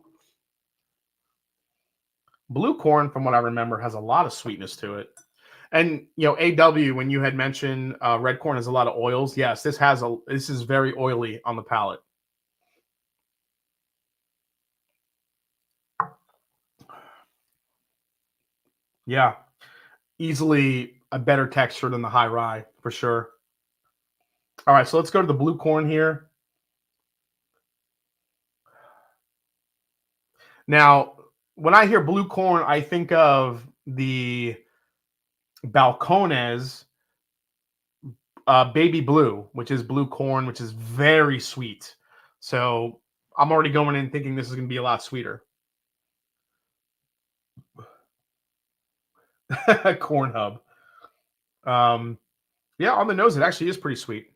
Blue corn, from what I remember, has a lot of sweetness to it. And AW, when you had mentioned red corn has a lot of oils, yes, this is very oily on the palate. Yeah, easily a better texture than the high rye for sure. All right, so let's go to the blue corn here. Now, when I hear blue corn, I think of the Balcones Baby Blue, which is blue corn, which is very sweet. So I'm already going in thinking this is going to be a lot sweeter. Corn hub. Yeah, on the nose, it actually is pretty sweet.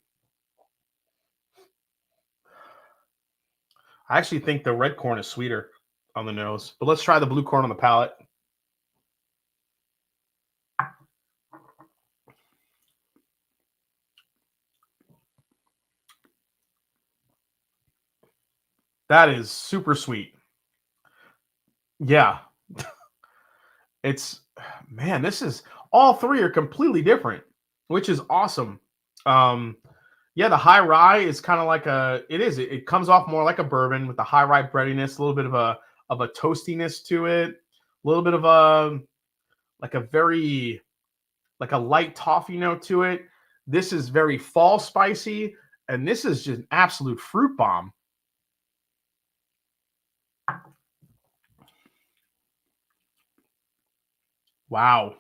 I actually think the red corn is sweeter on the nose, but let's try the blue corn on the palate. That is super sweet. Yeah. It's, man, this is, all three are completely different, which is awesome. Yeah, the high rye is kind of like it comes off more like a bourbon with the high rye breadiness, a little bit of a toastiness to it, a little bit of like a light toffee note to it. This is very fall spicy, and this is just an absolute fruit bomb. Wow.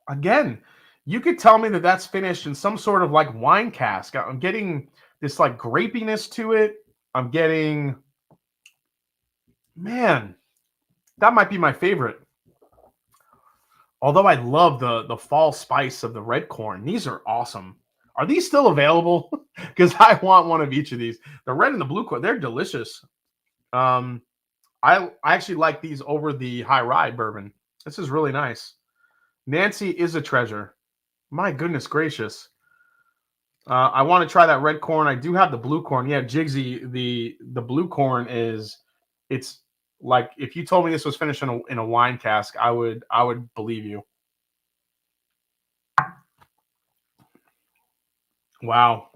Again, you could tell me that that's finished in some sort of like wine cask. I'm getting this like grapiness to it. I'm getting, man, that might be my favorite. Although I love the fall spice of the red corn. These are awesome. Are these still available? Because I want one of each of these. The red and the blue corn, they're delicious. I actually like these over the high rye bourbon. This is really nice. Nancy is a treasure. My goodness gracious. I want to try that red corn. I do have the blue corn. Yeah, Jigsy, the blue corn it's like if you told me this was finished in a wine cask, I would believe you. Wow.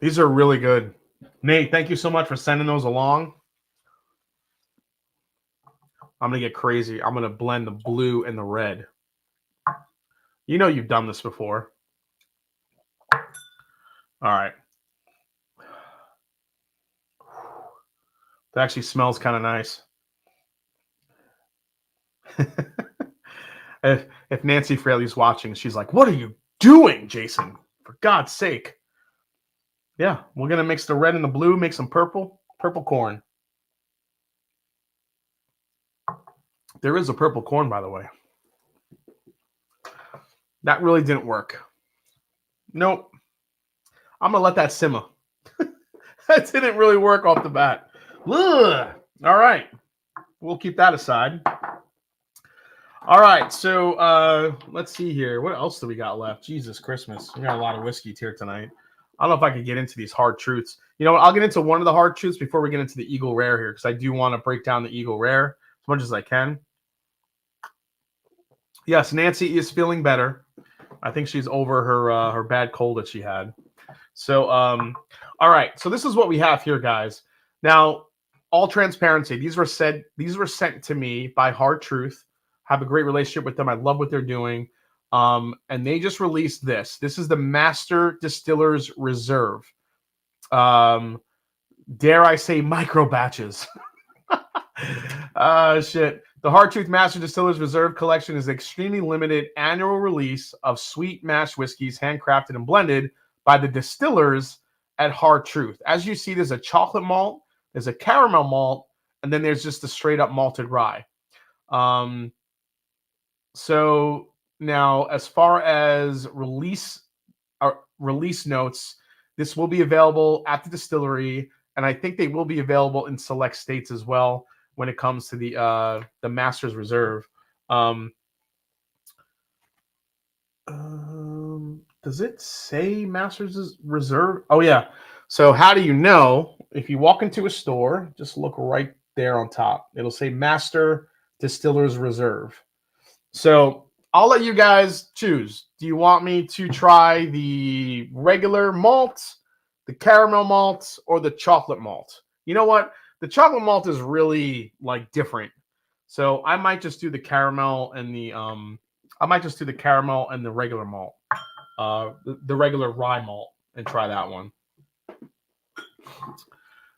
These are really good. Nate, thank you so much for sending those along. I'm going to get crazy. I'm going to blend the blue and the red. You know you've done this before. All right. That actually smells kind of nice. if Nancy Fraley's watching, she's like, "What are you doing, Jason? For God's sake." Yeah, we're going to mix the red and the blue, make some purple corn. There is a purple corn, by the way. That really didn't work. Nope. I'm going to let that simmer. That didn't really work off the bat. Ugh. All right. We'll keep that aside. All right. So let's see here. What else do we got left? Jesus Christmas. We got a lot of whiskey here tonight. I don't know if I could get into these hard truths. You know what? I'll get into one of the hard truths before we get into the Eagle Rare here, because I do want to break down the Eagle Rare as much as I can. Yes, Nancy is feeling better. I think she's over her bad cold that she had. So, all right. So this is what we have here, guys. Now, all transparency. These were sent to me by Hard Truth. Have a great relationship with them. I love what they're doing. And they just released this. This is the Master Distillers Reserve. Dare I say micro batches? Shit. The Hard Truth Master Distillers Reserve Collection is an extremely limited annual release of sweet mash whiskeys handcrafted and blended by the distillers at Hard Truth. As you see, there's a chocolate malt, there's a caramel malt, and then there's just the straight up malted rye. So now, as far as release notes, this will be available at the distillery, and I think they will be available in select states as well when it comes to the Masters Reserve. Does it say Masters Reserve? Oh, yeah. So how do you know? If you walk into a store, just look right there on top. It'll say Master Distillers Reserve. So I'll let you guys choose. Do you want me to try the regular malt, the caramel malt, or the chocolate malt? You know what? The chocolate malt is really like different. So I might just do the caramel and the regular malt. The regular rye malt, and try that one.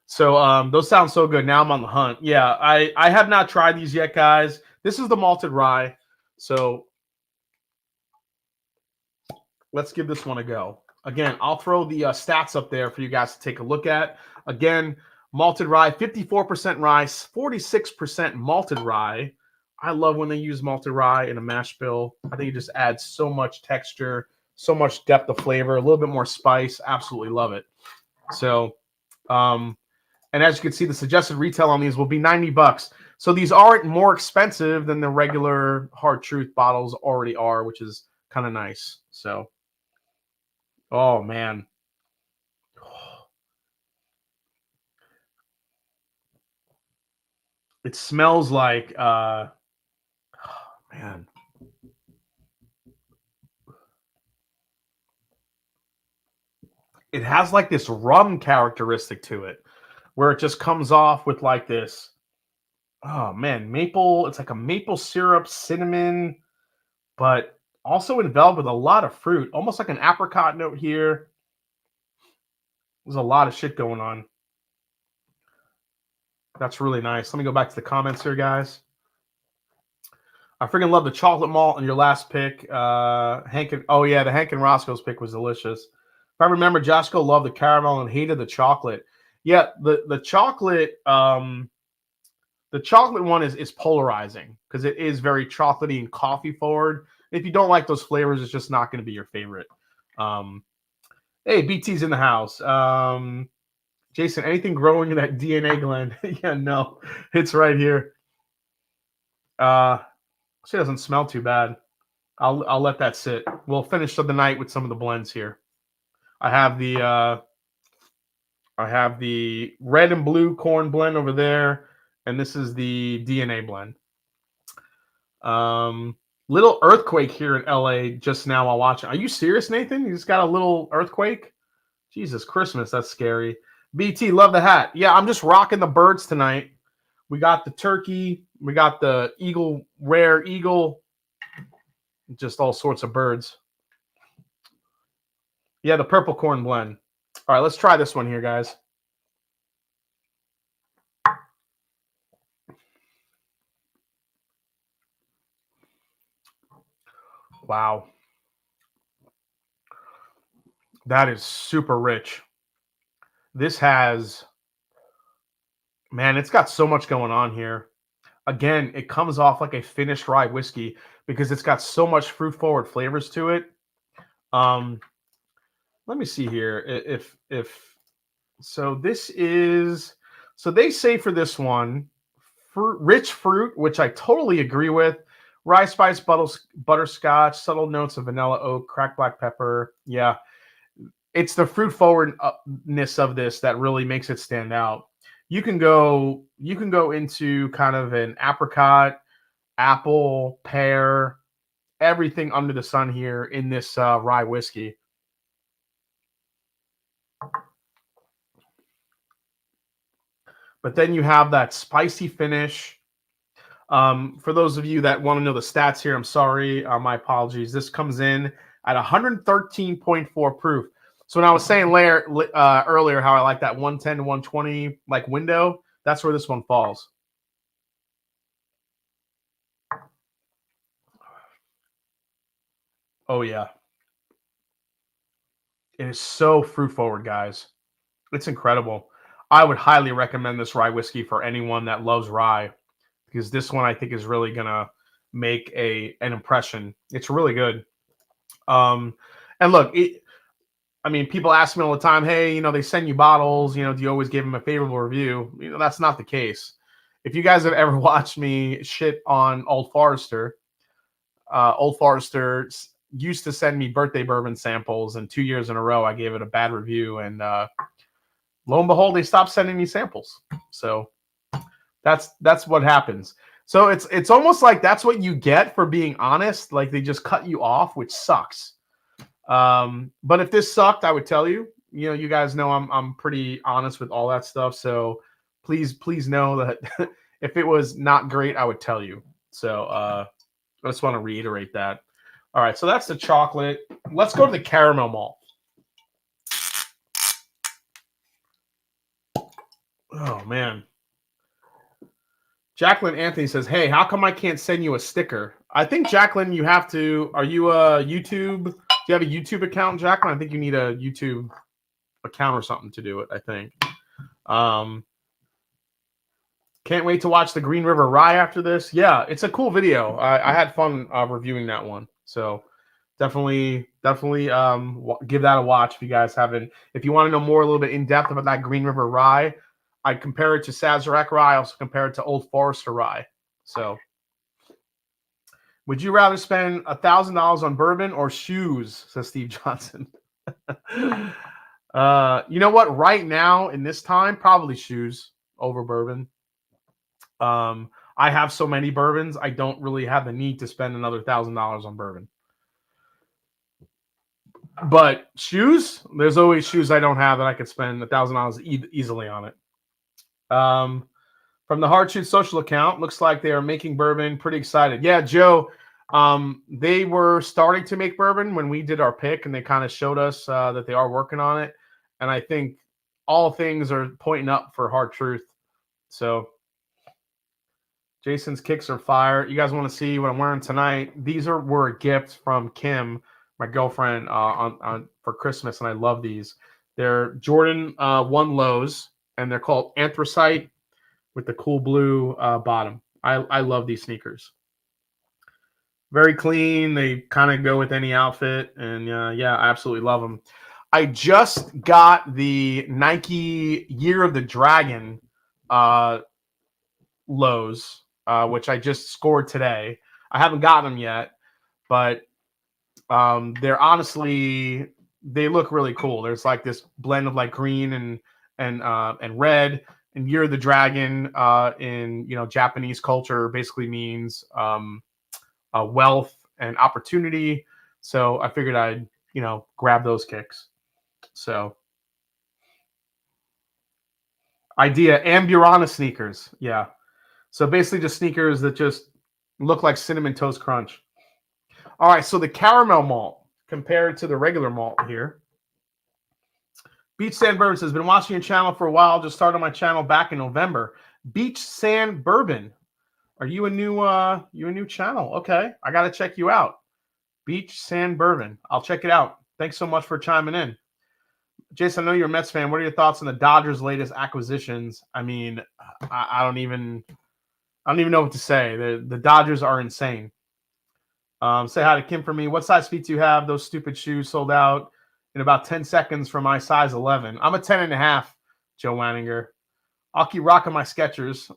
So those sound so good. Now I'm on the hunt. Yeah, I have not tried these yet, guys. This is the malted rye. So let's give this one a go. Again, I'll throw the stats up there for you guys to take a look at. Again, malted rye, 54% rye, 46% malted rye. I love when they use malted rye in a mash bill. I think it just adds so much texture, so much depth of flavor, a little bit more spice. Absolutely love it. So, and as you can see, the suggested retail on these will be $90. So these aren't more expensive than the regular Hard Truth bottles already are, which is kind of nice. So, oh man. It smells like, man. It has like this rum characteristic to it where it just comes off with like this, oh man, maple. It's like a maple syrup, cinnamon, but also enveloped with a lot of fruit, almost like an apricot note here. There's a lot of shit going on. That's really nice. Let me go back to the comments here, guys. I freaking love the chocolate malt in your last pick. Hank and, oh yeah, the Hank and Roscoe's pick was delicious. If I remember, Joshko loved the caramel and hated the chocolate. Yeah, the chocolate one is polarizing because it is very chocolatey and coffee forward. If you don't like those flavors, it's just not going to be your favorite. Hey, BT's in the house. Jason, anything growing in that DNA gland? Yeah, no, it's right here. She doesn't smell too bad. I'll let that sit. We'll finish the night with some of the blends here. I have the red and blue corn blend over there, and this is the DNA blend. Little earthquake here in LA just now while watching. Are you serious, Nathan? You just got a little earthquake? Jesus Christmas, that's scary. BT, love the hat. Yeah, I'm just rocking the birds tonight. We got the turkey. We got the eagle, rare eagle. Just all sorts of birds. Yeah, the purple corn blend. All right, let's try this one here, guys. Wow. That is super rich. This has, man, it's got so much going on here. Again, it comes off like a finished rye whiskey because it's got so much fruit forward flavors to it. Let me see here. If so, this is, so they say for this one, rich fruit, which I totally agree with. Rye spice, butterscotch, subtle notes of vanilla, oak, cracked black pepper. Yeah, it's the fruit forwardness of this that really makes it stand out. You can go into kind of an apricot, apple, pear, everything under the sun here in this rye whiskey. But then you have that spicy finish. For those of you that want to know the stats here, I'm sorry, my apologies. This comes in at 113.4 proof. So when I was saying earlier how I like that 110 to 120 like window, that's where this one falls. Oh yeah. It is so fruit forward, guys. It's incredible. I would highly recommend this rye whiskey for anyone that loves rye because this one I think is really gonna make an impression. It's really good. And look, I mean, people ask me all the time, hey, they send you bottles, do you always give them a favorable review? That's not the case. If you guys have ever watched me shit on Old Forester used to send me birthday bourbon samples, and 2 years in a row I gave it a bad review, and lo and behold, they stopped sending me samples. So that's what happens. So it's almost like that's what you get for being honest. Like they just cut you off, which sucks. But if this sucked, I would tell you. You guys know I'm pretty honest with all that stuff. So please know that if it was not great, I would tell you. So I just want to reiterate that. All right, so that's the chocolate. Let's go to the caramel malt. Oh man. Jacqueline Anthony says, hey, how come I can't send you a sticker? I think, Jacqueline, you have to. Are you a YouTube? Do you have a YouTube account, Jacqueline? I think you need a YouTube account or something to do it, I think. Can't wait to watch the Green River Rye after this. Yeah, it's a cool video. I had fun reviewing that one. So definitely give that a watch if you guys haven't. If you want to know more a little bit in depth about that Green River Rye, I compare it to Sazerac Rye. I also compare it to Old Forester Rye. So would you rather spend $1,000 on bourbon or shoes, says Steve Johnson? You know what? Right now, in this time, probably shoes over bourbon. I have so many bourbons, I don't really have the need to spend another $1,000 on bourbon. But shoes, there's always shoes I don't have that I could spend $1,000 easily on it. From the Hard Shoot social account, looks like they are making bourbon. Pretty excited. Yeah, Joe, they were starting to make bourbon when we did our pick, and they kind of showed us that they are working on it. And I think all things are pointing up for Hard Truth. So Jason's kicks are fire. You guys want to see what I'm wearing tonight? These were a gift from Kim, my girlfriend, for Christmas, and I love these. They're Jordan 1 lows, and they're called Anthracite with the cool blue bottom. I love these sneakers. Very clean. They kind of go with any outfit, and yeah, I absolutely love them. I just got the Nike Year of the Dragon lows, which I just scored today. I haven't gotten them yet, but they're honestly, they look really cool. There's like this blend of like green and red. And Year of the Dragon in Japanese culture basically means wealth and opportunity. So I figured I'd grab those kicks. So idea Amburana sneakers, yeah. So basically just sneakers that just look like Cinnamon Toast Crunch. All right, so the caramel malt compared to the regular malt here. Beach Sand Bourbon says, been watching your channel for a while. Just started my channel back in November. Beach Sand Bourbon. Are you a new channel? Okay, I got to check you out. Beach Sand Bourbon. I'll check it out. Thanks so much for chiming in. Jason, I know you're a Mets fan. What are your thoughts on the Dodgers' latest acquisitions? I mean, I don't even know what to say. The Dodgers are insane. Say hi to Kim for me. What size feet do you have? Those stupid shoes sold out in about 10 seconds for my size 11. I'm a 10.5, Joe Wanninger. I'll keep rocking my Skechers.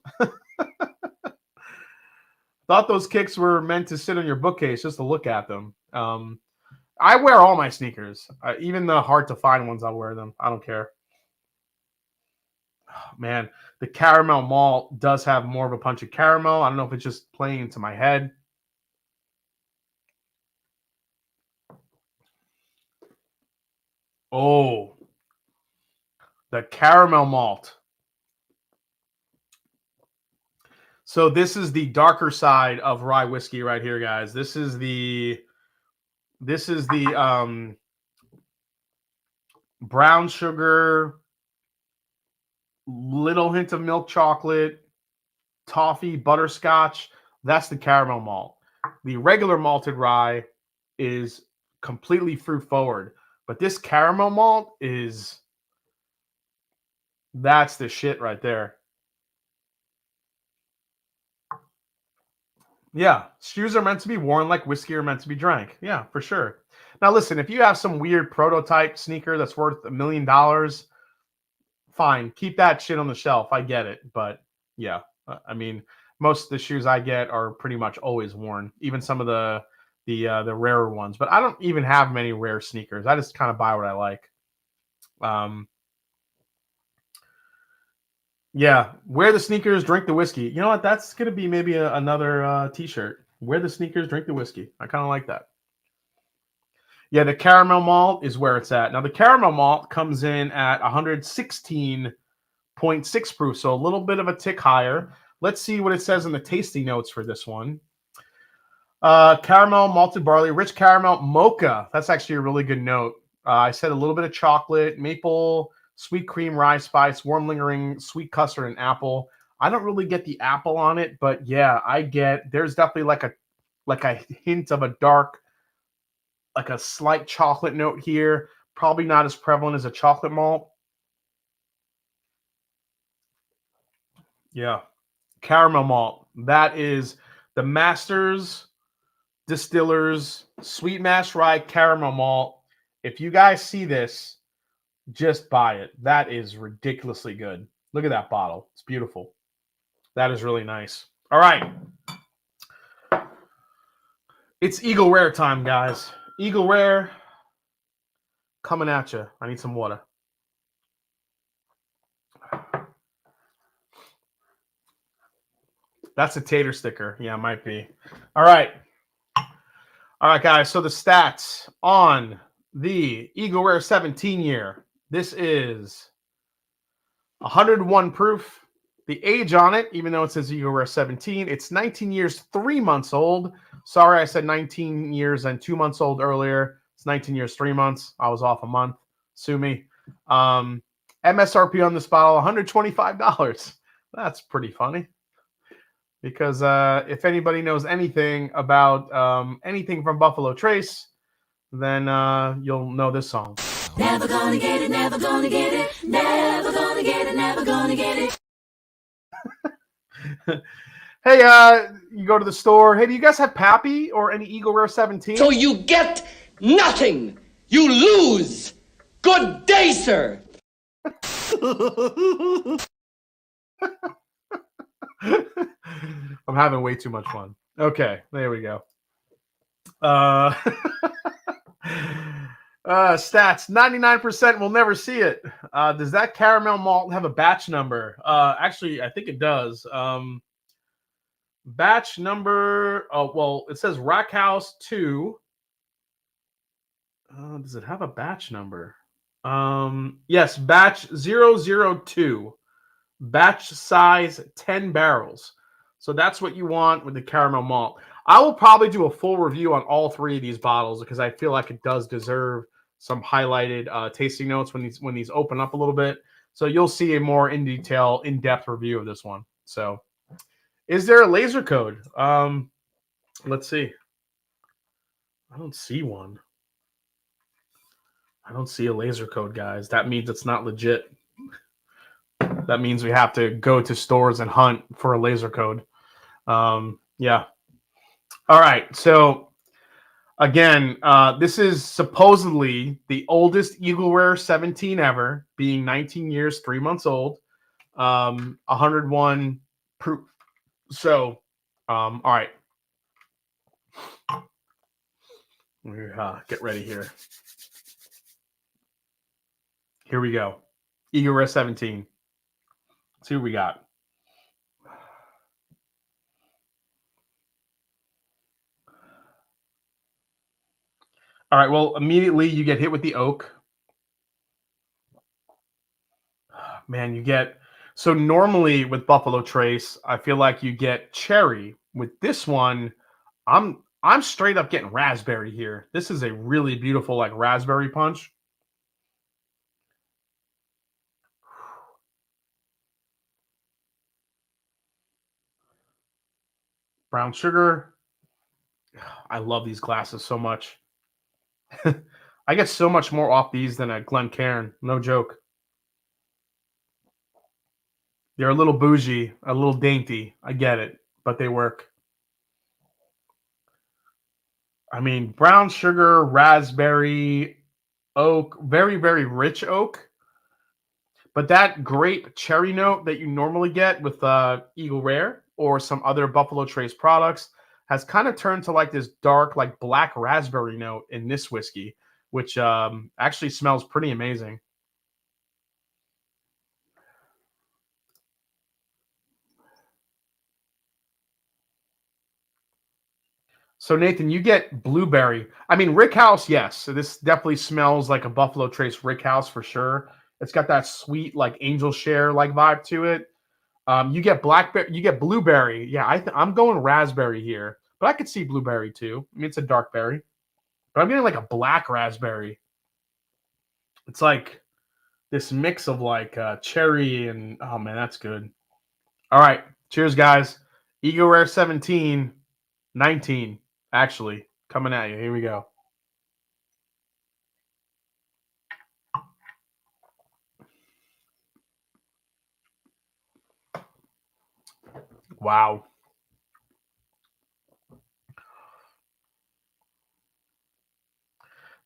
Thought those kicks were meant to sit on your bookcase just to look at them. I wear all my sneakers. Even the hard-to-find ones, I'll wear them. I don't care. Oh, man, the caramel malt does have more of a punch of caramel. I don't know if it's just playing into my head. Oh, the caramel malt. So this is the darker side of rye whiskey right here, guys. This is the brown sugar, little hint of milk chocolate, toffee, butterscotch. That's the caramel malt. The regular malted rye is completely fruit forward, but this caramel malt that's the shit right there. Yeah, shoes are meant to be worn like whiskey are meant to be drank. Yeah, for sure. Now, listen, if you have some weird prototype sneaker that's worth $1 million, fine, keep that shit on the shelf. I get it, but yeah, I mean, most of the shoes I get are pretty much always worn, even some of the rarer ones. But I don't even have many rare sneakers. I just kind of buy what I like. Yeah, wear the sneakers, drink the whiskey. You know what? That's going to be maybe another T-shirt. Wear the sneakers, drink the whiskey. I kind of like that. Yeah, the caramel malt is where it's at. Now, the caramel malt comes in at 116.6 proof, so a little bit of a tick higher. Let's see what it says in the tasting notes for this one. Caramel, malted barley, rich caramel, mocha. That's actually a really good note. I said a little bit of chocolate, maple, sweet cream, rye spice, warm lingering, sweet custard, and apple. I don't really get the apple on it, but yeah, there's definitely like a hint of a dark, like a slight chocolate note here. Probably not as prevalent as a chocolate malt. Yeah. caramel malt. That is the Masters Distillers Sweet Mash Rye Caramel Malt. If you guys see this, just buy it. That is ridiculously good. Look at that bottle. It's beautiful. That is really nice. All right. It's Eagle Rare time, guys. Eagle Rare coming at you. I need some water. That's a tater sticker. Yeah, it might be. All right. All right, guys. So the stats on the Eagle Rare 17 year. This is 101 proof. The age on it, even though it says Eagle Rare 17, it's 19 years, 3 months old. Sorry, I said 19 years and 2 months old earlier. It's 19 years, 3 months. I was off a month. Sue me. MSRP on this bottle, $125. That's pretty funny. Because if anybody knows anything about anything from Buffalo Trace, then you'll know this song.
Never gonna get it, never gonna get it, never gonna get it, never gonna get it.
Hey, you go to the store. Hey, do you guys have Pappy or any Eagle Rare 17?
So you get nothing. You lose. Good day, sir.
I'm having way too much fun. Okay, there we go. Stats, 99% will never see it. Does that caramel malt have a batch number? Actually, I think it does. Batch number, oh, well, it says Rack House 2. Does it have a batch number? Yes, batch 002. Batch size 10 barrels. So that's what you want with the caramel malt. I will probably do a full review on all 3 of these bottles because I feel like it does deserve some highlighted tasting notes when these open up a little bit. So you'll see a more in-depth review of this one. So is there a laser code? Let's see. I don't see one. I don't see a laser code, guys. That means it's not legit. That means we have to go to stores and hunt for a laser code. Yeah. All right. So again, this is supposedly the oldest Eagle Rare 17 ever, being 19 years, 3 months old, 101 proof. So, all right. Get ready here. Here we go. Eagle Rare 17. Let's see what we got. All right, well, immediately you get hit with the oak. Man, you get... So normally with Buffalo Trace, I feel like you get cherry. With this one, I'm straight up getting raspberry here. This is a really beautiful, like, raspberry punch. Brown sugar. I love these glasses so much. I get so much more off these than a Glencairn. No joke. They're a little bougie, a little dainty. I get it, but they work. I mean, brown sugar, raspberry, oak, very, very rich oak. But that grape cherry note that you normally get with Eagle Rare or some other Buffalo Trace products has kind of turned to like this dark, like black raspberry note in this whiskey, which actually smells pretty amazing. So Nathan, you get blueberry. I mean, Rick House, yes. So this definitely smells like a Buffalo Trace Rick House for sure. It's got that sweet, like angel share like vibe to it. You get blackberry, you get blueberry. Yeah, I'm going raspberry here, but I could see blueberry too. I mean, it's a dark berry, but I'm getting like a black raspberry. It's like this mix of like cherry and oh man, that's good. All right, cheers, guys. Eagle Rare 17, 19, actually coming at you. Here we go. Wow.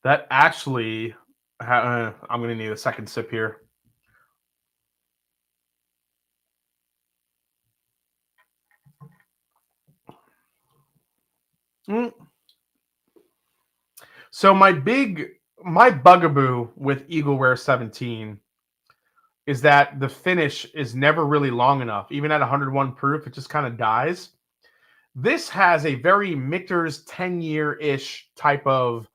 That actually, I'm going to need a second sip here. So my bugaboo with Eagleware 17 is that the finish is never really long enough. Even at 101 proof, it just kind of dies. This has a very Michter's 10-year-ish type of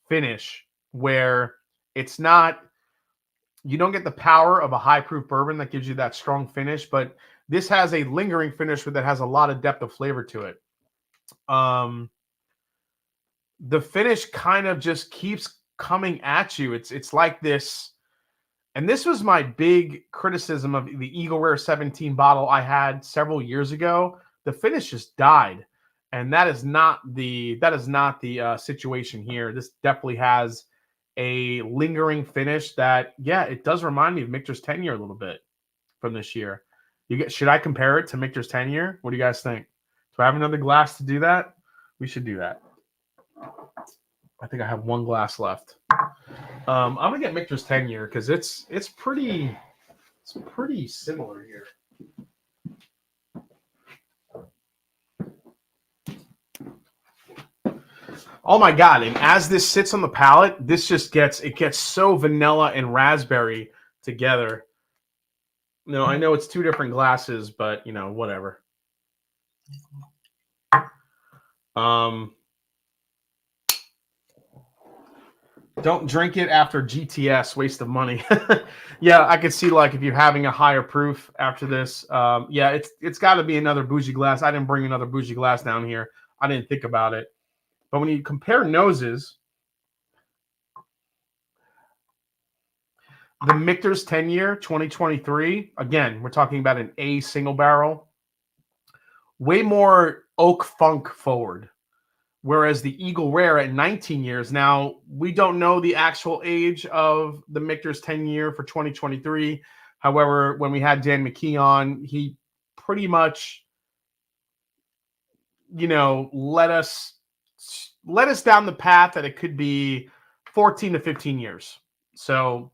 finish where it's not, you don't get the power of a high proof bourbon that gives you that strong finish, but this has a lingering finish that has a lot of depth of flavor to it. The finish kind of just keeps coming at you. It's like this, and this was my big criticism of the Eagleware 17 bottle I had several years ago. The finish just died, and that is not the situation here. This definitely has a lingering finish that, yeah, it does remind me of Michter's 10-year a little bit from this year. Should I compare it to Michter's 10-year? What do you guys think? Do I have another glass to do that? We should do that. I think I have one glass left. I'm gonna get Michter's 10-year because it's pretty similar here. Oh my god! And as this sits on the palate, this just gets so vanilla and raspberry together. No, I know it's two different glasses, but whatever. Don't drink it after GTS, waste of money. Yeah, I could see like if you're having a higher proof after this. Yeah, it's got to be another bougie glass. I didn't bring another bougie glass down here. I didn't think about it. But when you compare noses, the Michter's 10-year 2023, again, we're talking about an A single barrel, way more oak funk forward. Whereas the Eagle Rare at 19 years, now we don't know the actual age of the Michter's 10-year for 2023. However, when we had Dan McKee on, he pretty much, let us down the path that it could be 14 to 15 years. So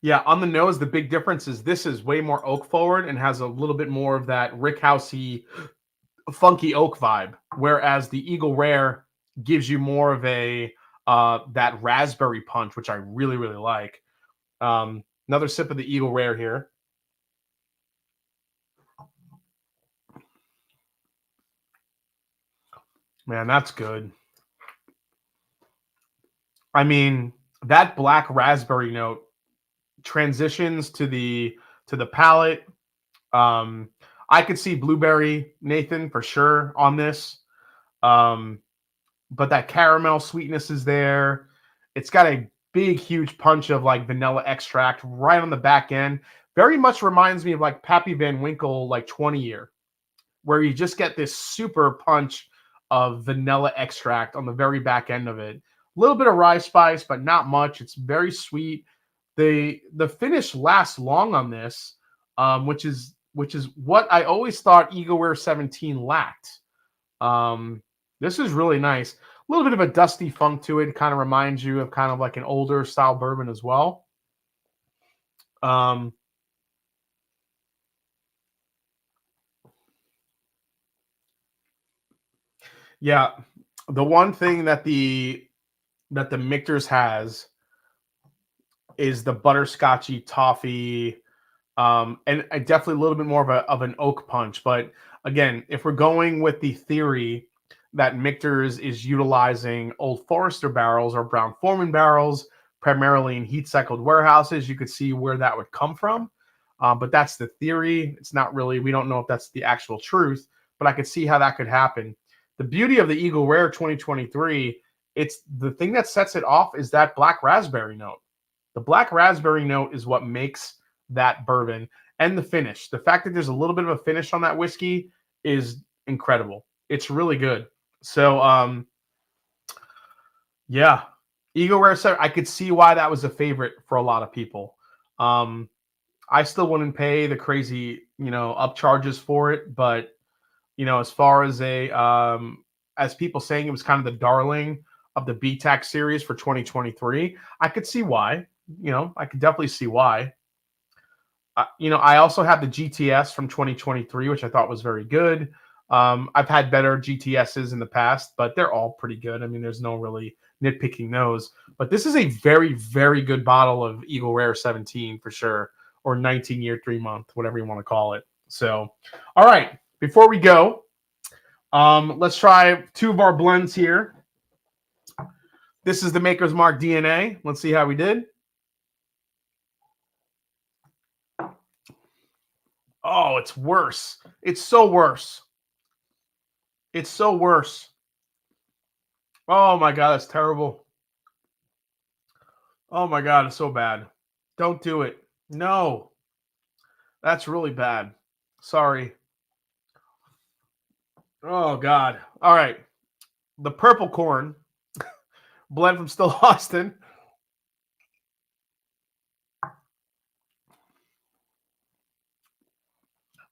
yeah, on the nose, the big difference is this is way more oak forward and has a little bit more of that rickhousey, funky oak vibe. Whereas the Eagle Rare gives you more of a that raspberry punch, which I really, really like. Another sip of the Eagle Rare here. Man, that's good. I mean, that black raspberry note transitions to the palate. I could see blueberry, Nathan, for sure on this. But that caramel sweetness is there. It's got a big, huge punch of like vanilla extract right on the back end. Very much reminds me of like Pappy Van Winkle, like 20-year, where you just get this super punch of vanilla extract on the very back end of it. A little bit of rye spice, but not much. It's very sweet. The finish lasts long on this, which is what I always thought Eagleware 17 lacked. This is really nice. A little bit of a dusty funk to it. Kind of reminds you of kind of like an older style bourbon as well. Yeah, the one thing that the Michter's has is the butterscotchy toffee, and definitely a little bit more of an oak punch. But again, if we're going with the theory that Michter's is utilizing Old Forester barrels or Brown Forman barrels, primarily in heat cycled warehouses, you could see where that would come from. But that's the theory. It's not really, we don't know if that's the actual truth, but I could see how that could happen. The beauty of the Eagle Rare 2023, it's the thing that sets it off is that black raspberry note. The black raspberry note is what makes that bourbon, and the finish. The fact that there's a little bit of a finish on that whiskey is incredible. It's really good. So, yeah, Eagle Rare 7, I could see why that was a favorite for a lot of people. I still wouldn't pay the crazy, upcharges for it. But, as far as as people saying it was kind of the darling of the BTAC series for 2023, I could see why. I could definitely see why. I also have the GTS from 2023, which I thought was very good. I've had better GTSs in the past, but they're all pretty good. I mean, there's no really nitpicking those. But this is a very, very good bottle of Eagle Rare 17 for sure, or 19-year, 3-month, whatever you want to call it. So, all right, before we go, let's try 2 of our blends here. This is the Maker's Mark DNA. Let's see how we did. Oh, it's worse. It's so worse. It's so worse. Oh my God, that's terrible. Oh my God, it's so bad. Don't do it. No. That's really bad. Sorry. Oh God. All right. The Purple Corn blend from Still Austin.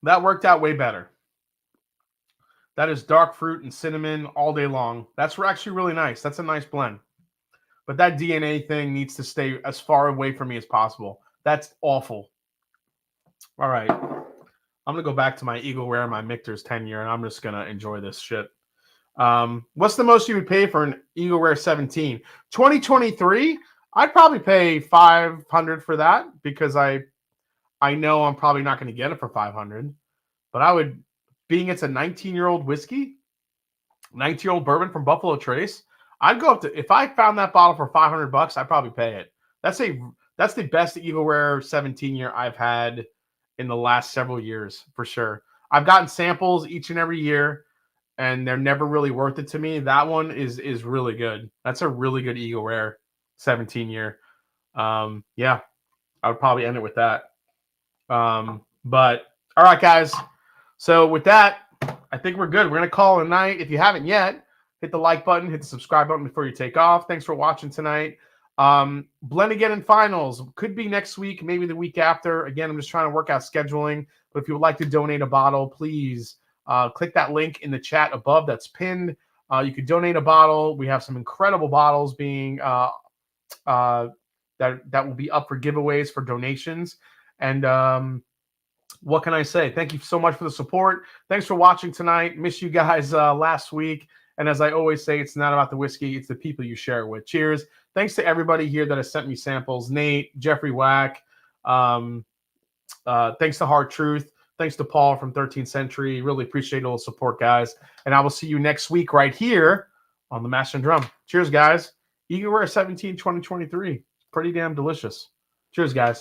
That worked out way better. That is dark fruit and cinnamon all day long. That's actually really nice. That's a nice blend. But that DNA thing needs to stay as far away from me as possible. That's awful. All right. I'm going to go back to my Eagle Rare, my Michter's 10-year, and I'm just going to enjoy this shit. What's the most you would pay for an Eagle Rare 17? 2023, I'd probably pay $500 for that because I know I'm probably not going to get it for $500. But I would, being it's a 19-year-old whiskey, 19-year-old bourbon from Buffalo Trace, I'd go up to, if I found that bottle for $500, I'd probably pay it. That's the best Eagle Rare 17-year I've had in the last several years, for sure. I've gotten samples each and every year, and they're never really worth it to me. That one is really good. That's a really good Eagle Rare 17-year. Yeah, I would probably end it with that. But all right, guys. So with that, I think we're good. We're going to call it a night. If you haven't yet, hit the like button, hit the subscribe button before you take off. Thanks for watching tonight. Blend Again in finals could be next week, maybe the week after. Again, I'm just trying to work out scheduling. But if you would like to donate a bottle, please click that link in the chat above that's pinned. You could donate a bottle. We have some incredible bottles being that will be up for giveaways for donations. And what can I say? Thank you so much for the support. Thanks for watching tonight. Miss you guys last week. And as I always say, it's not about the whiskey. It's the people you share it with. Cheers. Thanks to everybody here that has sent me samples. Nate, Jeffrey Wack. Thanks to Hard Truth. Thanks to Paul from 13th Century. Really appreciate all the support, guys. And I will see you next week right here on the Mash and Drum. Cheers, guys. Eagle Rare 17 2023. Pretty damn delicious. Cheers, guys.